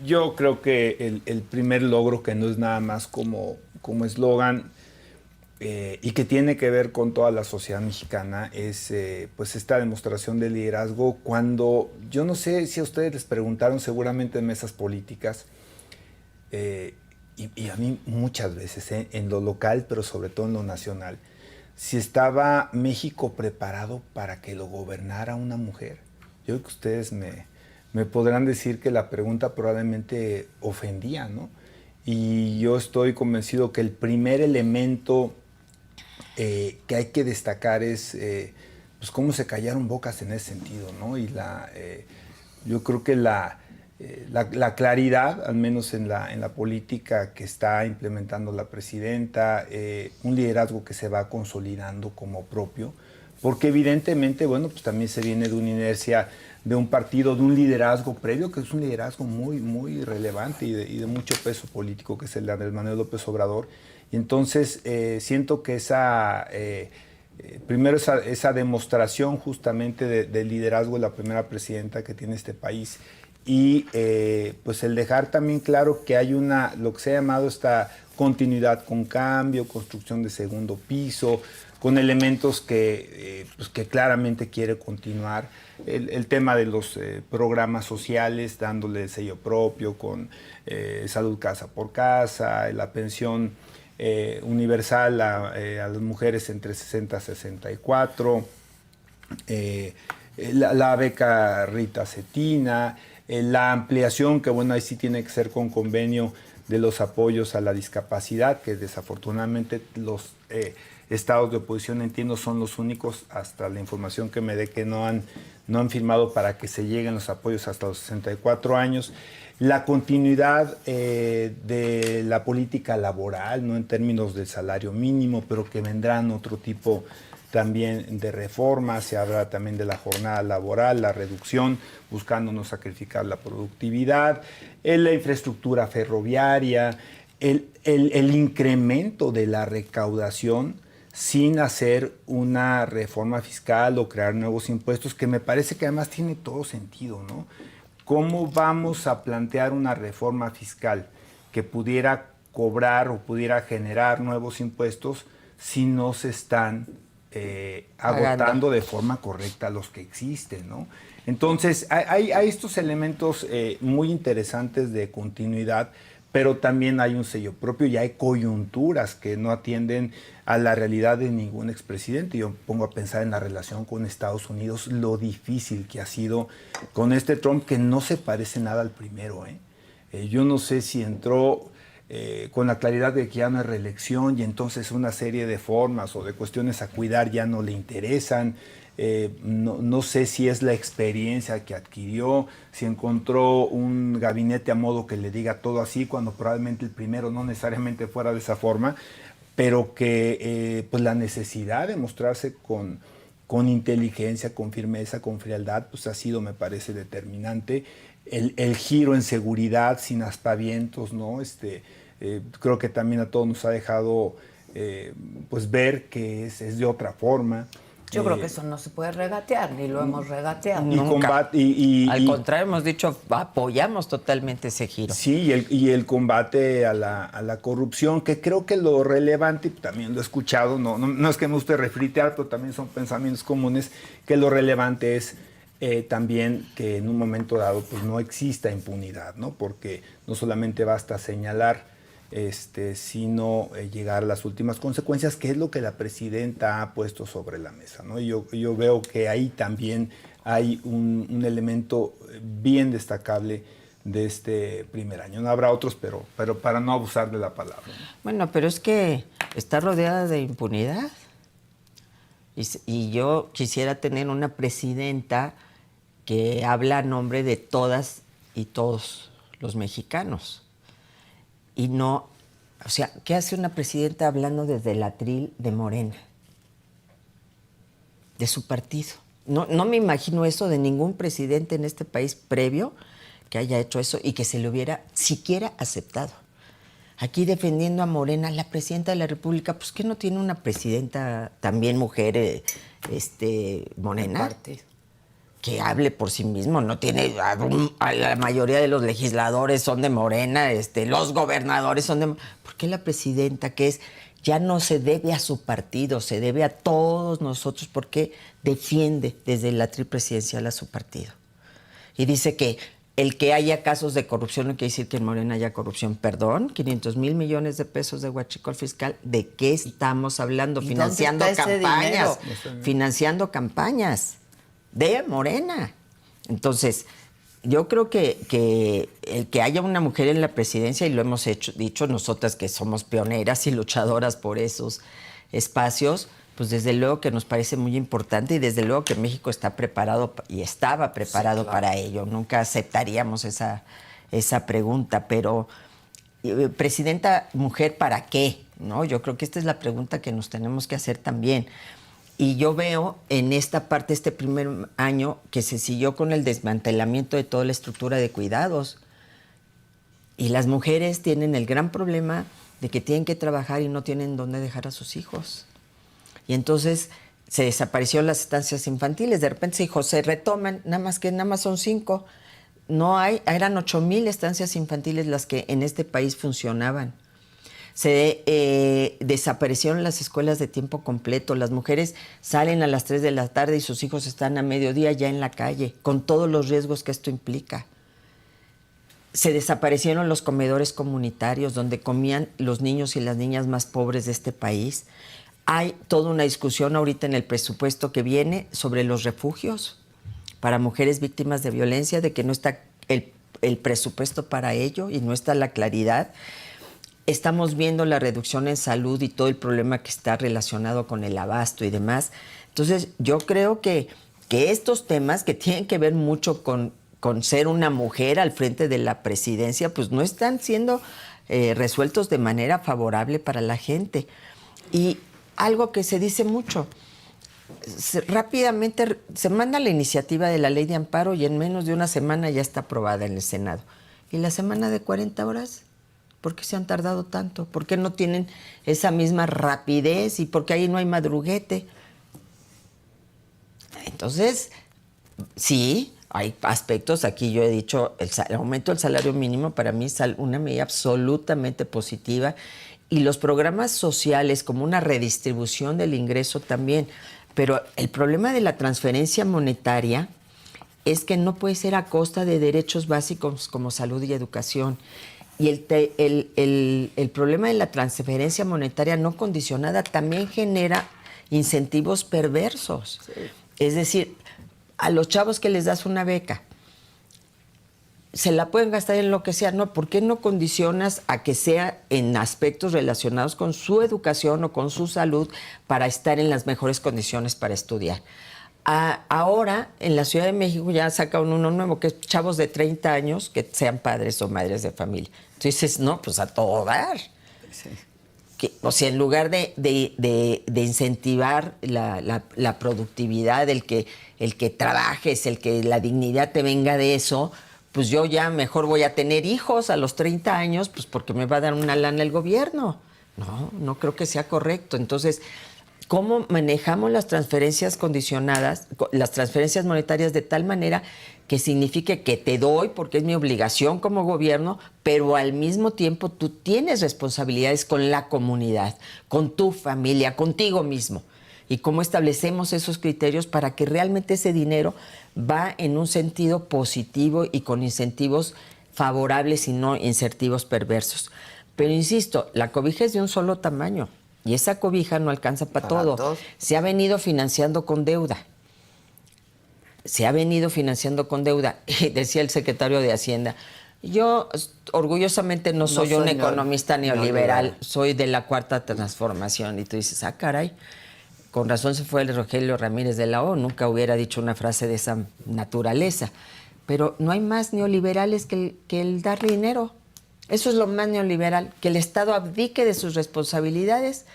yo creo que el primer logro, que no es nada más como eslogan, y que tiene que ver con toda la sociedad mexicana, es pues esta demostración de liderazgo cuando, yo no sé si a ustedes les preguntaron seguramente en mesas políticas, y a mí muchas veces, en lo local, pero sobre todo en lo nacional, si estaba México preparado para que lo gobernara una mujer. Yo creo que ustedes me podrán decir que la pregunta probablemente ofendía, ¿no? Y yo estoy convencido que el primer elemento que hay que destacar es pues cómo se callaron bocas en ese sentido, ¿no? Y yo creo que la claridad, al menos en la política que está implementando la presidenta, un liderazgo que se va consolidando como propio, porque evidentemente, bueno, pues también se viene de una inercia de un partido, de un liderazgo previo, que es un liderazgo muy, muy relevante y de mucho peso político, que es el de Andrés Manuel López Obrador. Y entonces siento que primero esa demostración justamente de liderazgo de la primera presidenta que tiene este país, y pues el dejar también claro que hay lo que se ha llamado esta continuidad con cambio, construcción de segundo piso, con elementos que claramente quiere continuar. El tema de los programas sociales, dándole el sello propio con salud casa por casa, la pensión universal a las mujeres entre 60 a 64, la beca Rita Cetina, la ampliación, que bueno, ahí sí tiene que ser con convenio, de los apoyos a la discapacidad, que desafortunadamente los estados de oposición, entiendo, son los únicos, hasta la información que me dé, que no han firmado para que se lleguen los apoyos hasta los 64 años. La continuidad de la política laboral, no en términos del salario mínimo, pero que vendrán otro tipo también de reformas. Se habla también de la jornada laboral, la reducción, buscando no sacrificar la productividad, la infraestructura ferroviaria, el incremento de la recaudación sin hacer una reforma fiscal o crear nuevos impuestos, que me parece que además tiene todo sentido, ¿no? ¿Cómo vamos a plantear una reforma fiscal que pudiera cobrar o pudiera generar nuevos impuestos si no se están agotando de forma correcta los que existen, ¿no? Entonces, hay estos elementos muy interesantes de continuidad, pero también hay un sello propio y hay coyunturas que no atienden a la realidad de ningún expresidente. Yo pongo a pensar en la relación con Estados Unidos, lo difícil que ha sido con este Trump, que no se parece nada al primero, yo no sé si entró con la claridad de que ya no hay reelección y entonces una serie de formas o de cuestiones a cuidar ya no le interesan. No sé si es la experiencia que adquirió, si encontró un gabinete a modo que le diga todo así, cuando probablemente el primero no necesariamente fuera de esa forma, pero que pues la necesidad de mostrarse con inteligencia, con firmeza, con frialdad, pues ha sido, me parece, determinante. El giro en seguridad, sin aspavientos, ¿no? Creo que también a todos nos ha dejado pues ver que es de otra forma. Yo creo que eso no se puede regatear, ni lo hemos regateado. Al contrario, hemos dicho, apoyamos totalmente ese giro. Sí, y el combate a la corrupción, que creo que lo relevante, también lo he escuchado, no es que me guste refritear, pero también son pensamientos comunes, que lo relevante es también que en un momento dado pues no exista impunidad, ¿no? Porque no solamente basta señalar, sino llegar a las últimas consecuencias, que es lo que la presidenta ha puesto sobre la mesa, ¿no? Yo veo que ahí también hay un elemento bien destacable de este primer año. No habrá otros, pero para no abusar de la palabra, ¿no? Bueno, pero es que está rodeada de impunidad. Y yo quisiera tener una presidenta que habla a nombre de todas y todos los mexicanos. Y no, o sea, ¿qué hace una presidenta hablando desde el atril de Morena? De su partido. No me imagino eso de ningún presidente en este país previo que haya hecho eso y que se lo hubiera siquiera aceptado. Aquí defendiendo a Morena, la presidenta de la República, pues ¿qué no tiene una presidenta también mujer, Morena? Que hable por sí mismo, no tiene, a la mayoría de los legisladores son de Morena, los gobernadores son de... ¿Por qué la presidenta, que es, ya no se debe a su partido, se debe a todos nosotros, porque defiende desde la tripresidencial a su partido? Y dice que el que haya casos de corrupción no quiere decir que en Morena haya corrupción. Perdón, 500,000 millones de pesos de huachicol fiscal, ¿de qué estamos hablando? Financiando campañas, financiando campañas de Morena. Entonces, yo creo que el que haya una mujer en la presidencia, y lo hemos dicho nosotras que somos pioneras y luchadoras por esos espacios, pues desde luego que nos parece muy importante y desde luego que México está preparado y estaba preparado, sí, claro, para ello. Nunca aceptaríamos esa pregunta, pero presidenta mujer, ¿para qué? ¿No? Yo creo que esta es la pregunta que nos tenemos que hacer también. Y yo veo en esta parte, este primer año, que se siguió con el desmantelamiento de toda la estructura de cuidados. Y las mujeres tienen el gran problema de que tienen que trabajar y no tienen dónde dejar a sus hijos. Y entonces se desaparecieron las estancias infantiles. De repente se retoman, nada más son 5. No hay, eran 8,000 estancias infantiles las que en este país funcionaban. Se desaparecieron las escuelas de tiempo completo. Las mujeres salen a las 3 de la tarde y sus hijos están a mediodía ya en la calle, con todos los riesgos que esto implica. Se desaparecieron los comedores comunitarios donde comían los niños y las niñas más pobres de este país. Hay toda una discusión ahorita en el presupuesto que viene sobre los refugios para mujeres víctimas de violencia, de que no está el presupuesto para ello y no está la claridad. Estamos viendo la reducción en salud y todo el problema que está relacionado con el abasto y demás. Entonces, yo creo que estos temas que tienen que ver mucho con ser una mujer al frente de la presidencia, pues no están siendo resueltos de manera favorable para la gente. Y algo que se dice mucho, rápidamente se manda la iniciativa de la ley de amparo y en menos de una semana ya está aprobada en el Senado. ¿Y la semana de 40 horas? ¿Por qué se han tardado tanto? ¿Por qué no tienen esa misma rapidez? ¿Y por qué ahí no hay madruguete? Entonces, sí, hay aspectos. Aquí yo he dicho, el aumento del salario mínimo para mí es una medida absolutamente positiva. Y los programas sociales como una redistribución del ingreso también. Pero el problema de la transferencia monetaria es que no puede ser a costa de derechos básicos como salud y educación. Y el problema de la transferencia monetaria no condicionada también genera incentivos perversos. Sí. Es decir, a los chavos que les das una beca, se la pueden gastar en lo que sea. No, ¿por qué no condicionas a que sea en aspectos relacionados con su educación o con su salud para estar en las mejores condiciones para estudiar? Ahora, en la Ciudad de México ya sacaron uno nuevo, que es chavos de 30 años que sean padres o madres de familia. Entonces, no, pues a todo dar. Sí. o sea, en lugar de incentivar la productividad, el que trabajes, el que la dignidad te venga de eso, pues yo ya mejor voy a tener hijos a los 30 años, pues porque me va a dar una lana el gobierno. No creo que sea correcto. Entonces, ¿cómo manejamos las transferencias condicionadas, las transferencias monetarias de tal manera que signifique que te doy porque es mi obligación como gobierno, pero al mismo tiempo tú tienes responsabilidades con la comunidad, con tu familia, contigo mismo? Y cómo establecemos esos criterios para que realmente ese dinero va en un sentido positivo y con incentivos favorables y no incentivos perversos. Pero insisto, la cobija es de un solo tamaño y esa cobija no alcanza para todo. Todos. Se ha venido financiando con deuda. Y decía el secretario de Hacienda, yo orgullosamente no soy un economista neoliberal, soy de la Cuarta Transformación. Y tú dices, caray, con razón se fue el Rogelio Ramírez de la O, nunca hubiera dicho una frase de esa naturaleza. Pero no hay más neoliberales que el darle dinero. Eso es lo más neoliberal, que el Estado abdique de sus responsabilidades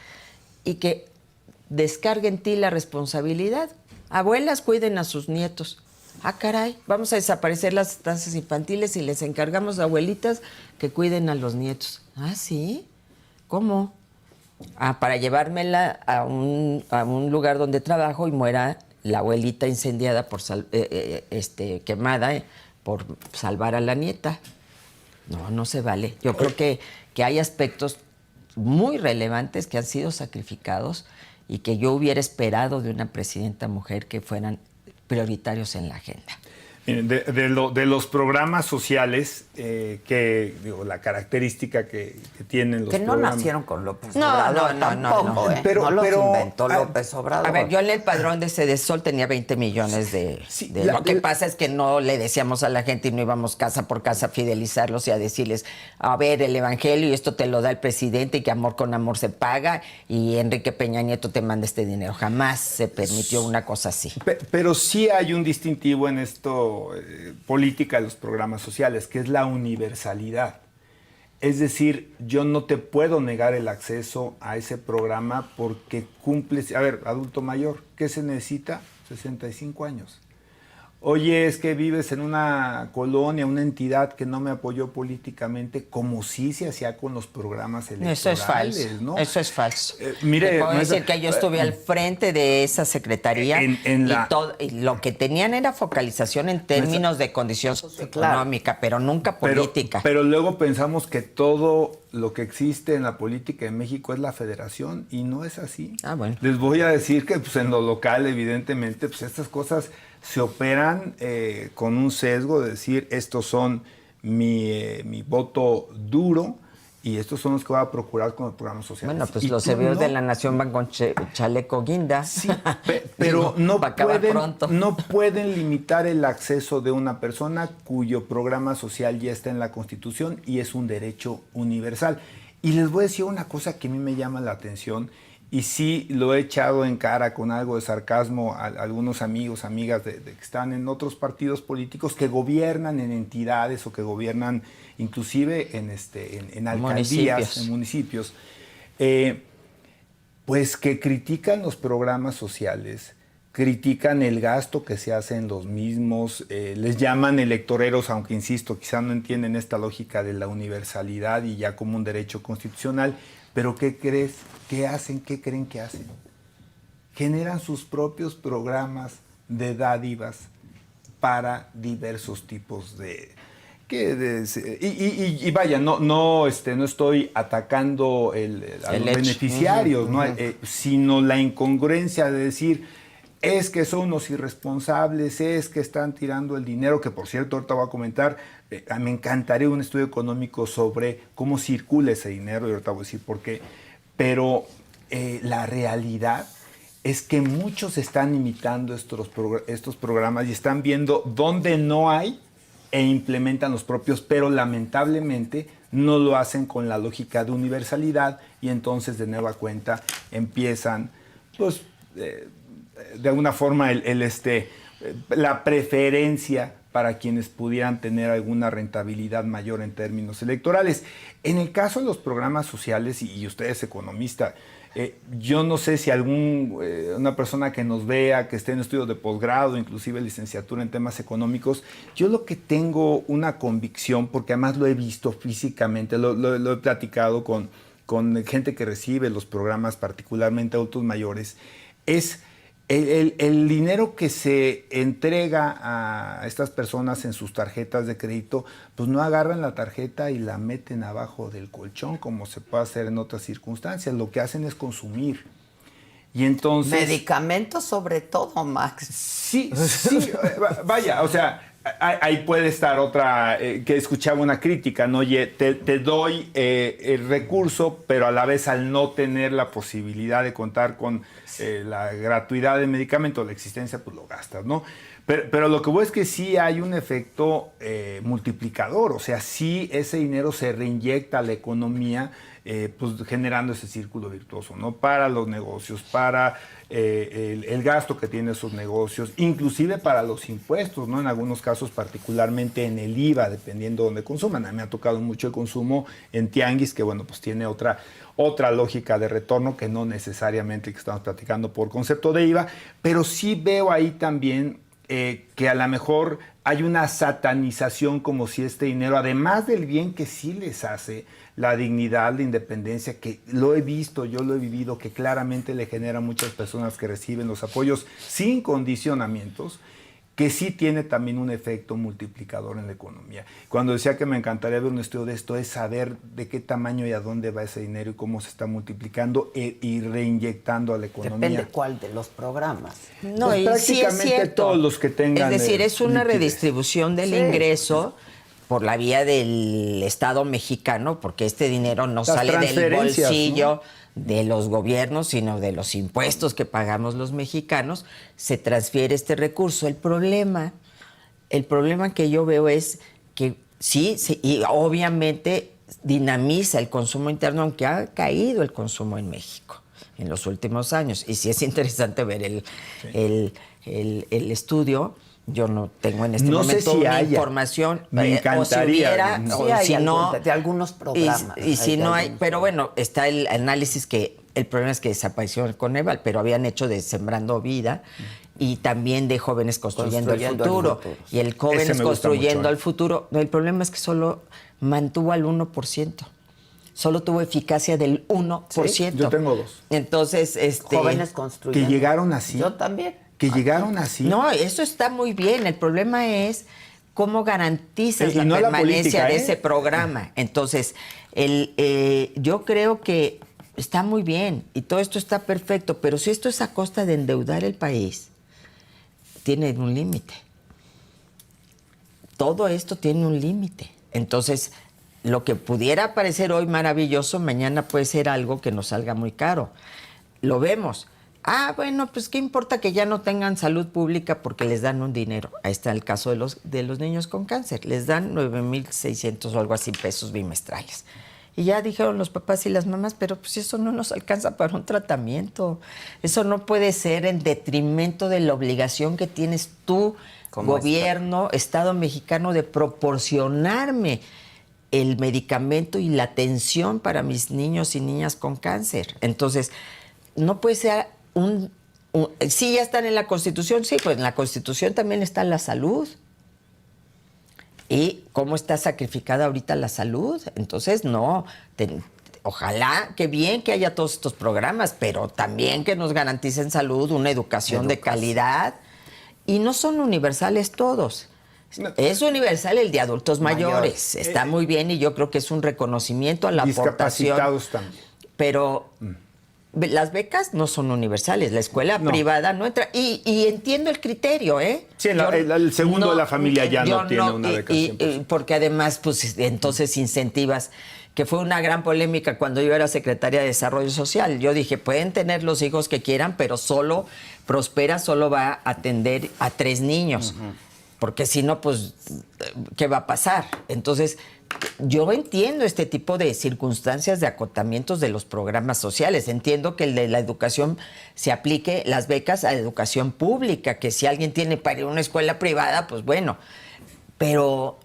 y que descargue en ti la responsabilidad. Abuelas, cuiden a sus nietos. Caray, vamos a desaparecer las estancias infantiles y les encargamos a abuelitas que cuiden a los nietos. ¿Sí? ¿Cómo? Para llevármela a un lugar donde trabajo y muera la abuelita incendiada quemada por salvar a la nieta. No se vale. Yo creo que hay aspectos muy relevantes que han sido sacrificados y que yo hubiera esperado de una presidenta mujer que fueran prioritarios en la agenda. De los programas sociales, la característica que tienen los que no programas... nacieron con López Obrador, tampoco, no. Pero los inventó López Obrador. A ver, yo en el padrón de Sedesol tenía 20 millones lo que pasa es que no le decíamos a la gente y no íbamos casa por casa a fidelizarlos y a decirles, a ver, el evangelio y esto te lo da el presidente y que amor con amor se paga y Enrique Peña Nieto te manda este dinero. Jamás se permitió una cosa así. Pero sí hay un distintivo en esto, política de los programas sociales, que es la universalidad. Es decir, yo no te puedo negar el acceso a ese programa porque cumples... A ver, adulto mayor, ¿qué se necesita? 65 años. Oye, es que vives en una colonia, una entidad que no me apoyó políticamente, como sí se hacía con los programas electorales. Eso es falso, ¿no? Eso es falso. Mire, te puedo decir que yo estuve al frente de esa secretaría y lo que tenían era focalización en términos de condición socioeconómica, pero nunca política. Pero luego pensamos que todo lo que existe en la política en México es la federación y no es así. Bueno. Les voy a decir que pues, en lo local, evidentemente, pues estas cosas se operan con un sesgo de decir, estos son mi voto duro y estos son los que voy a procurar con el programa social. Bueno, pues los servidores de la nación van con chaleco guinda. Sí, pero no pueden limitar el acceso de una persona cuyo programa social ya está en la Constitución y es un derecho universal. Y les voy a decir una cosa que a mí me llama la atención. Y sí lo he echado en cara con algo de sarcasmo a algunos amigos, amigas de que están en otros partidos políticos que gobiernan en entidades o que gobiernan inclusive en alcaldías, en municipios, pues que critican los programas sociales, critican el gasto que se hace en los mismos, les llaman electoreros, aunque insisto, quizá no entienden esta lógica de la universalidad y ya como un derecho constitucional. Pero ¿qué crees? ¿Qué hacen? ¿Qué creen que hacen? Generan sus propios programas de dádivas para diversos tipos y vaya, no estoy atacando a los beneficiarios, ¿no? Sino la incongruencia de decir, es que son unos irresponsables, es que están tirando el dinero, que por cierto ahorita voy a comentar, me encantaría un estudio económico sobre cómo circula ese dinero, y ahorita voy a decir por qué, pero la realidad es que muchos están imitando estos programas y están viendo dónde no hay e implementan los propios, pero lamentablemente no lo hacen con la lógica de universalidad y entonces de nueva cuenta empiezan, pues, de alguna forma la preferencia para quienes pudieran tener alguna rentabilidad mayor en términos electorales. En el caso de los programas sociales, y usted es economista, yo no sé si una persona que nos vea, que esté en estudios de posgrado, inclusive licenciatura en temas económicos, yo lo que tengo una convicción, porque además lo he visto físicamente, lo he platicado con gente que recibe los programas, particularmente adultos mayores, es el dinero que se entrega a estas personas en sus tarjetas de crédito, pues no agarran la tarjeta y la meten abajo del colchón como se puede hacer en otras circunstancias. Lo que hacen es consumir. Y entonces... Medicamentos sobre todo, Max. Sí, vaya, o sea, ahí puede estar otra, que escuchaba una crítica, ¿no? Oye, te doy el recurso, pero a la vez al no tener la posibilidad de contar con la gratuidad de medicamentos, la existencia, pues lo gastas, ¿no? Pero lo que voy es que sí hay un efecto multiplicador, o sea, sí ese dinero se reinyecta a la economía, pues generando ese círculo virtuoso, ¿no? Para los negocios, para el gasto que tienen esos negocios, inclusive para los impuestos, ¿no? En algunos casos, particularmente en el IVA, dependiendo de dónde consuman. A mí me ha tocado mucho el consumo en tianguis, que bueno, pues tiene otra lógica de retorno que no necesariamente que estamos platicando por concepto de IVA, pero sí veo ahí también que a lo mejor hay una satanización como si este dinero, además del bien que sí les hace, la dignidad, la independencia, que lo he visto, yo lo he vivido, que claramente le genera a muchas personas que reciben los apoyos sin condicionamientos, que sí tiene también un efecto multiplicador en la economía. Cuando decía que me encantaría ver un estudio de esto, es saber de qué tamaño y a dónde va ese dinero y cómo se está multiplicando y reinyectando a la economía. Depende cuál de los programas. No, pues y prácticamente sí es cierto. todos los que tengan. Es decir, es una liquidez. redistribución del ingreso por la vía del Estado mexicano, porque este dinero no Las sale del transferencias, bolsillo, ¿no?, de los gobiernos, sino de los impuestos que pagamos los mexicanos, se transfiere este recurso. El problema que yo veo es que sí, y obviamente dinamiza el consumo interno, aunque ha caído el consumo en México en los últimos años. Y sí es interesante ver el estudio. Yo no tengo en este momento una información. Me encantaría. O si hubiera, o si no, de algunos programas. Y si no hay, pero bueno, está el análisis que el problema es que desapareció el Coneval, pero habían hecho de Sembrando Vida y también de Jóvenes Construyendo el Futuro. Y el Jóvenes Construyendo el Futuro, el problema es que solo mantuvo al 1%. Solo tuvo eficacia del 1%. Sí, yo tengo 2. Entonces, Jóvenes Construyendo. Que llegaron así. Yo también. Que llegaron así. No, eso está muy bien. El problema es cómo garantizas la no permanencia la política, de ese programa. Entonces, yo creo que está muy bien y todo esto está perfecto, pero si esto es a costa de endeudar el país, tiene un límite. Todo esto tiene un límite. Entonces, lo que pudiera parecer hoy maravilloso, mañana puede ser algo que nos salga muy caro. Lo vemos. Bueno, pues qué importa que ya no tengan salud pública porque les dan un dinero. Ahí está el caso de los niños con cáncer. Les dan 9,600 o algo así pesos bimestrales. Y ya dijeron los papás y las mamás, pero pues eso no nos alcanza para un tratamiento. Eso no puede ser en detrimento de la obligación que tienes tú, gobierno, Estado mexicano, de proporcionarme el medicamento y la atención para mis niños y niñas con cáncer. Entonces, no puede ser sí, ya están en la Constitución, sí, pues en la Constitución también está la salud. ¿Y cómo está sacrificada ahorita la salud? Entonces, no, ojalá, que bien que haya todos estos programas, pero también que nos garanticen salud, una educación de calidad. Y no son universales todos. No. Es universal el de adultos mayores. Está muy bien y yo creo que es un reconocimiento a la aportación. Discapacitados también. Pero las becas no son universales, la escuela privada no entra. Y entiendo el criterio, ¿eh? Sí, el segundo de la familia ya no tiene una beca. Porque además, pues entonces incentivas, que fue una gran polémica cuando yo era secretaria de Desarrollo Social. Yo dije, pueden tener los hijos que quieran, pero solo va a atender a 3 niños. Porque si no, pues, ¿qué va a pasar? Entonces, yo entiendo este tipo de circunstancias de acotamientos de los programas sociales. Entiendo que el de la educación se aplique las becas a educación pública, que si alguien tiene para ir a una escuela privada, pues bueno. Pero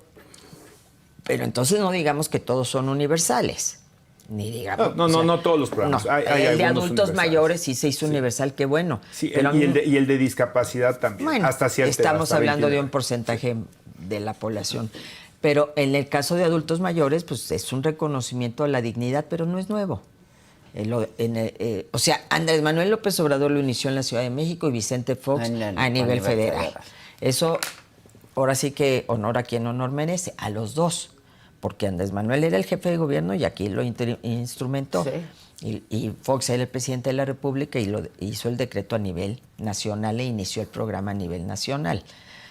entonces no digamos que todos son universales. Ni digamos. No todos los programas. No, Hay el de algunos adultos universales. mayores sí se hizo universal, qué bueno. Sí, pero y el de discapacidad también. bueno, hasta cierta estamos hasta hablando 29. de un porcentaje de la población. Pero en el caso de adultos mayores, pues es un reconocimiento a la dignidad, pero no es nuevo. O sea, Andrés Manuel López Obrador lo inició en la Ciudad de México y Vicente Fox a nivel federal. Eso, ahora sí que honor a quien honor merece, a los dos. Porque Andrés Manuel era el jefe de gobierno y aquí lo instrumentó. Sí. Y Fox era el presidente de la República y hizo el decreto a nivel nacional e inició el programa a nivel nacional.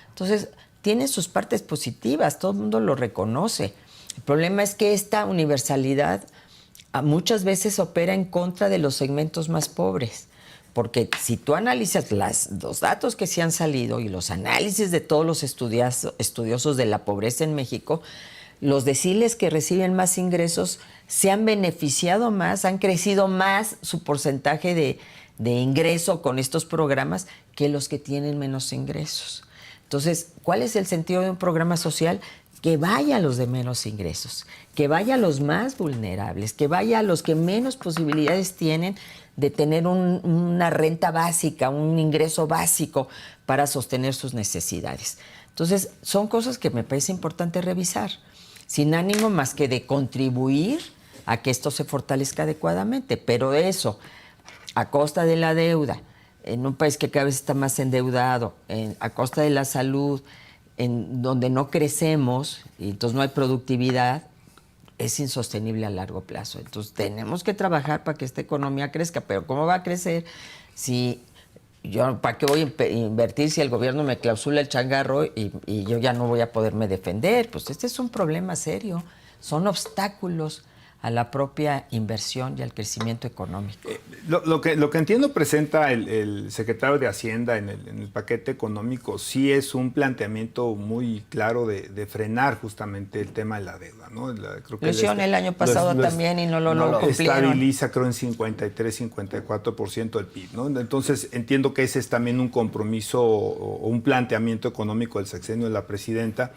Entonces, tiene sus partes positivas, todo el mundo lo reconoce. El problema es que esta universalidad muchas veces opera en contra de los segmentos más pobres. Porque si tú analizas los datos que se han salido y los análisis de todos los estudiosos de la pobreza en México, los deciles que reciben más ingresos se han beneficiado más, han crecido más su porcentaje de ingreso con estos programas que los que tienen menos ingresos. Entonces, ¿cuál es el sentido de un programa social? Que vaya a los de menos ingresos, que vaya a los más vulnerables, que vaya a los que menos posibilidades tienen de tener una renta básica, un ingreso básico para sostener sus necesidades. Entonces, son cosas que me parece importante revisar, sin ánimo más que de contribuir a que esto se fortalezca adecuadamente, pero eso, a costa de la deuda, en un país que cada vez está más endeudado, a costa de la salud, en donde no crecemos y entonces no hay productividad, es insostenible a largo plazo. Entonces tenemos que trabajar para que esta economía crezca, pero ¿cómo va a crecer si yo, para qué voy a invertir si el gobierno me clausula el changarro y yo ya no voy a poderme defender? Pues este es un problema serio, son obstáculos a la propia inversión y al crecimiento económico. Lo que entiendo presenta el secretario de Hacienda en el paquete económico sí es un planteamiento muy claro de frenar justamente el tema de la deuda, ¿no? Creo que lo hicieron el año pasado también y no lo cumplieron. Estabiliza, creo, en 53-54% del PIB, ¿no? Entonces entiendo que ese es también un compromiso o un planteamiento económico del sexenio de la presidenta.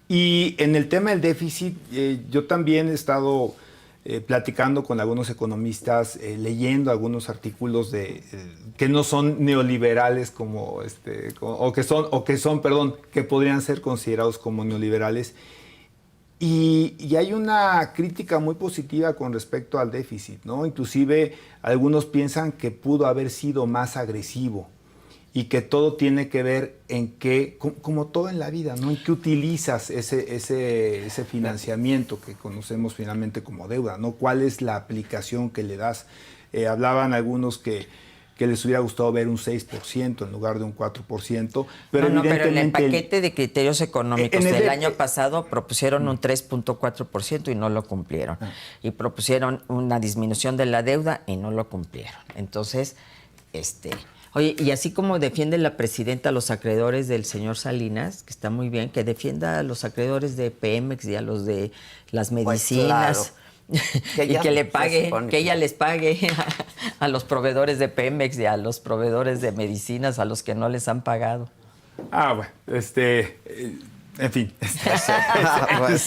Y en el tema del déficit, yo también he estado platicando con algunos economistas, leyendo algunos artículos que no son neoliberales que podrían ser considerados como neoliberales. Y hay una crítica muy positiva con respecto al déficit, ¿no? Inclusive algunos piensan que pudo haber sido más agresivo y que todo tiene que ver en qué, como todo en la vida, ¿no? En qué utilizas ese financiamiento que conocemos finalmente como deuda, ¿no? ¿Cuál es la aplicación que le das? Hablaban algunos que les hubiera gustado ver un 6% en lugar de un 4%, pero evidentemente... pero en el paquete de criterios económicos del año pasado propusieron un 3.4% y no lo cumplieron. Y propusieron una disminución de la deuda y no lo cumplieron. Entonces, oye, y así como defiende la presidenta a los acreedores del señor Salinas, que está muy bien, que defienda a los acreedores de Pemex y a los de las medicinas. Pues claro. Y que le pague, que ella les pague a los proveedores de Pemex y a los proveedores de medicinas, a los que no les han pagado. Bueno, en fin.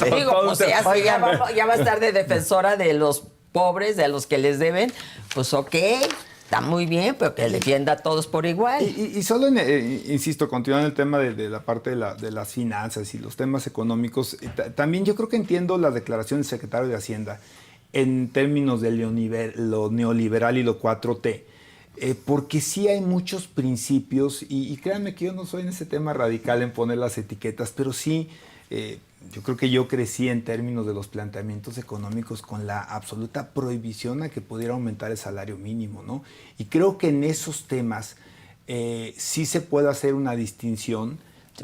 Digo, pues ya va a estar de defensora de los pobres, de los que les deben, pues ok. Está muy bien, pero que defienda a todos por igual. Y solo, insisto, continuando el tema de la parte de las finanzas y los temas económicos, también yo creo que entiendo la declaración del secretario de Hacienda en términos de lo neoliberal y lo 4T, porque sí hay muchos principios, y créanme que yo no soy en ese tema radical en poner las etiquetas, pero sí... yo creo que yo crecí en términos de los planteamientos económicos con la absoluta prohibición a que pudiera aumentar el salario mínimo, ¿no? Y creo que en esos temas sí se puede hacer una distinción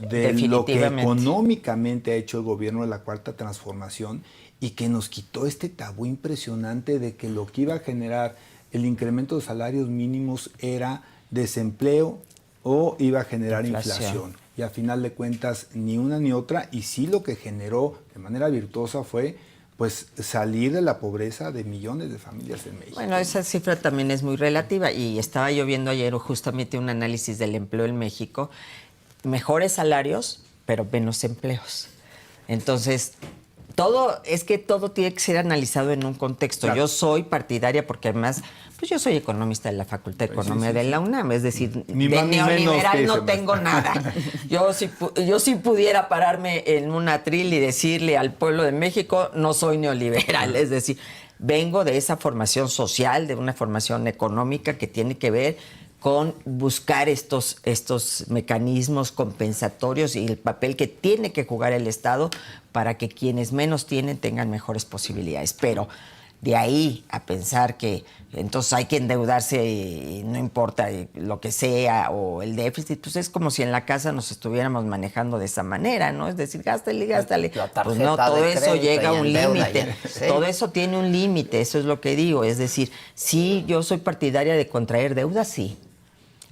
de lo que económicamente ha hecho el gobierno de la Cuarta Transformación y que nos quitó este tabú impresionante de que lo que iba a generar el incremento de salarios mínimos era desempleo o iba a generar inflación. Y a final de cuentas ni una ni otra, y sí lo que generó de manera virtuosa fue pues salir de la pobreza de millones de familias en México. Bueno, esa cifra también es muy relativa y estaba yo viendo ayer justamente un análisis del empleo en México. Mejores salarios, pero menos empleos. Entonces, todo tiene que ser analizado en un contexto. Claro. Yo soy partidaria porque además, pues yo soy economista de la Facultad de Economía de la UNAM, es decir, Ni de más ni menos neoliberal que no ese, tengo nada. Yo si pudiera pararme en un atril y decirle al pueblo de México, no soy neoliberal, es decir, vengo de esa formación social, de una formación económica que tiene que ver con buscar estos mecanismos compensatorios y el papel que tiene que jugar el Estado para que quienes menos tienen tengan mejores posibilidades. Pero de ahí a pensar que entonces hay que endeudarse y no importa lo que sea o el déficit, pues es como si en la casa nos estuviéramos manejando de esa manera, ¿no? Es decir, gástale. Pues no, todo eso llega a un límite. Sí. Todo eso tiene un límite, eso es lo que digo. Es decir, sí, yo soy partidaria de contraer deuda, sí.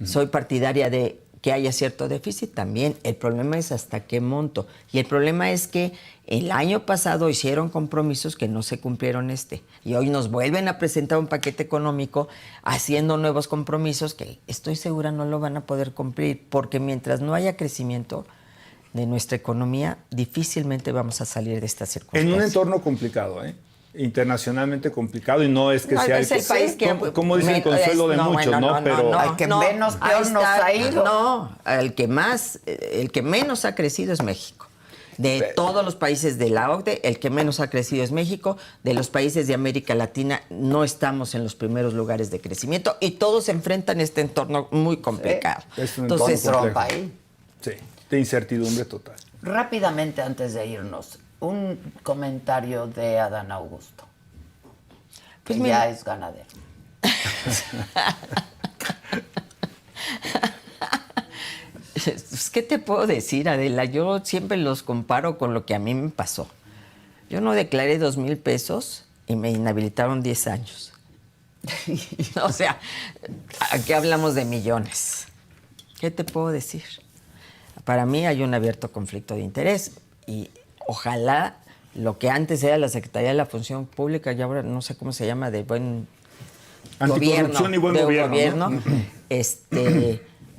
Soy partidaria de que haya cierto déficit también. El problema es hasta qué monto. Y el problema es que el año pasado hicieron compromisos que no se cumplieron y hoy nos vuelven a presentar un paquete económico haciendo nuevos compromisos que estoy segura no lo van a poder cumplir, porque mientras no haya crecimiento de nuestra economía, difícilmente vamos a salir de esta circunstancia. En un entorno complicado, internacionalmente complicado, y no es que sea es el país que como dice el consuelo de muchos, ¿no? Pero al que menos peor nos ha ido. No, el que menos ha crecido es México. De todos los países de la OCDE, el que menos ha crecido es México. De los países de América Latina no estamos en los primeros lugares de crecimiento y todos enfrentan este entorno muy complicado. Sí, es un Entonces, Trump ahí. Sí, de incertidumbre total. Rápidamente, antes de irnos, un comentario de Adán Augusto, que Pues mira, ya es ganadero. ¿Qué te puedo decir, Adela? Yo siempre los comparo con lo que a mí me pasó. Yo no declaré 2,000 pesos y me inhabilitaron 10 años. O sea, aquí hablamos de millones. ¿Qué te puedo decir? Para mí hay un abierto conflicto de interés y ojalá lo que antes era la Secretaría de la Función Pública, y ahora no sé cómo se llama, de buen Anticorrupción y buen gobierno, ¿no?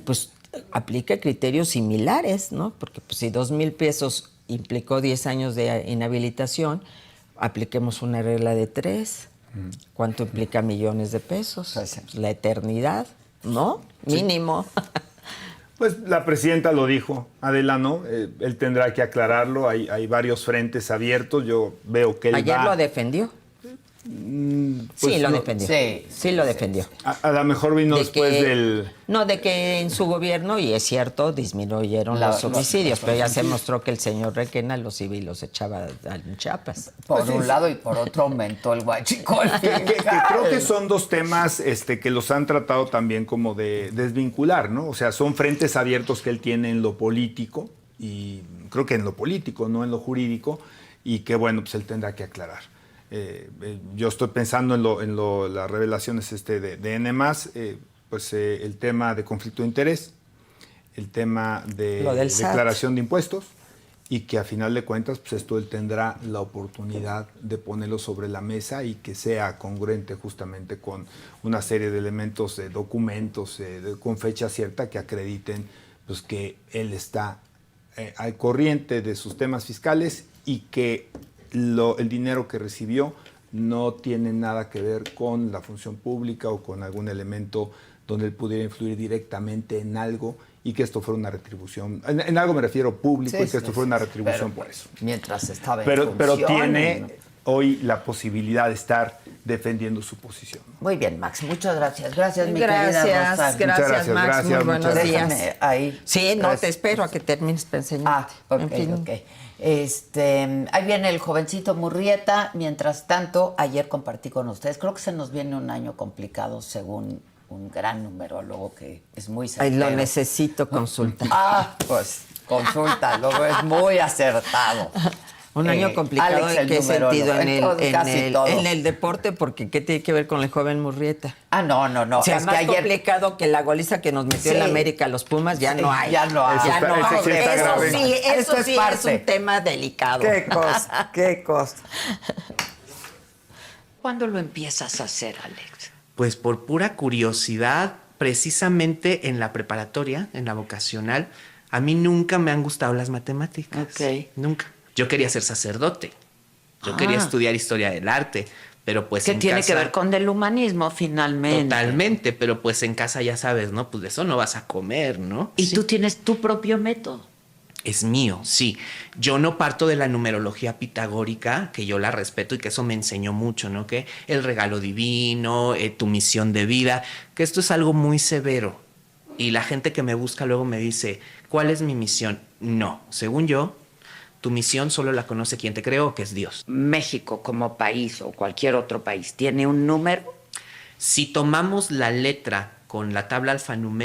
Pues aplica criterios similares, ¿no? Porque pues, si 2,000 pesos implicó 10 años de inhabilitación, apliquemos una regla de 3. ¿Cuánto implica millones de pesos? Pues, la eternidad, ¿no? Mínimo. Pues la presidenta lo dijo, Adela, ¿no? Él tendrá que aclararlo, hay varios frentes abiertos, yo veo que él ¿Ayer va... lo defendió? pues, sí, lo no, defendió. Sí, Lo defendió. A lo mejor vino después del... No, de que en su gobierno, y es cierto, disminuyeron los homicidios, pero ya se mostró que el señor Requena los iba y los echaba en Chiapas. Por un lado y por otro aumentó el huachicol. Que creo que son dos temas que los han tratado también como de desvincular, ¿no? O sea, son frentes abiertos que él tiene en lo político, y creo que en lo político, no en lo jurídico, y que bueno, pues él tendrá que aclarar. Yo estoy pensando en las revelaciones de N+, el tema de conflicto de interés, el tema de declaración de impuestos, y que a final de cuentas pues esto él tendrá la oportunidad de ponerlo sobre la mesa y que sea congruente justamente con una serie de elementos, de documentos, con fecha cierta que acrediten pues que él está al corriente de sus temas fiscales y que el dinero que recibió no tiene nada que ver con la función pública o con algún elemento donde él pudiera influir directamente en algo y que esto fuera una retribución. En algo me refiero público, y que esto fuera una retribución por eso. Mientras estaba en Pero función, tiene hoy la posibilidad de estar defendiendo su posición. Muy bien, Max, muchas gracias. Gracias, mi querida Rosa. Gracias, Max. gracias, muy buenos muchas días. Déjame ahí. Sí, no, te espero a que termines para enseñarte. Ok, En fin. ok. Ahí viene el jovencito Murrieta. Mientras tanto, ayer compartí con ustedes, creo que se nos viene un año complicado según un gran numerólogo que es muy Ay, certero. lo necesito consultar. Pues consúltalo, es muy acertado. Un año complicado. Alex, ¿En el qué numerólogo, sentido? casi todo. En el deporte, porque ¿qué tiene que ver con el joven Murrieta? No. O sea, es más que ayer complicado que la goliza que nos metió en Sí. América los Pumas, ya no hay. Ya no hay. Eso está- ese sí está grave. Eso es sí parte. es un tema delicado. Qué cosa. ¿Cuándo lo empiezas a hacer, Alex? Pues por pura curiosidad, precisamente en la preparatoria, en la vocacional, A mí nunca me han gustado las matemáticas. Ok. Nunca. Yo quería ser sacerdote. Yo quería estudiar historia del arte, pero pues Que en tiene casa, que ver con el humanismo, finalmente. totalmente, pero pues en casa ya sabes, ¿no? Pues de eso no vas a comer, ¿no? Y Sí. tú tienes tu propio método. Es mío, sí. Yo no parto de la numerología pitagórica, que yo la respeto y que eso me enseñó mucho, ¿no? Que el regalo divino, tu misión de vida, que esto es algo muy severo. Y la gente que me busca luego me dice, ¿cuál es mi misión? No, según yo, tu misión solo la conoce quien te creó, que es Dios. México como país o cualquier otro país tiene un número. Si tomamos la letra con la tabla alfanumérica,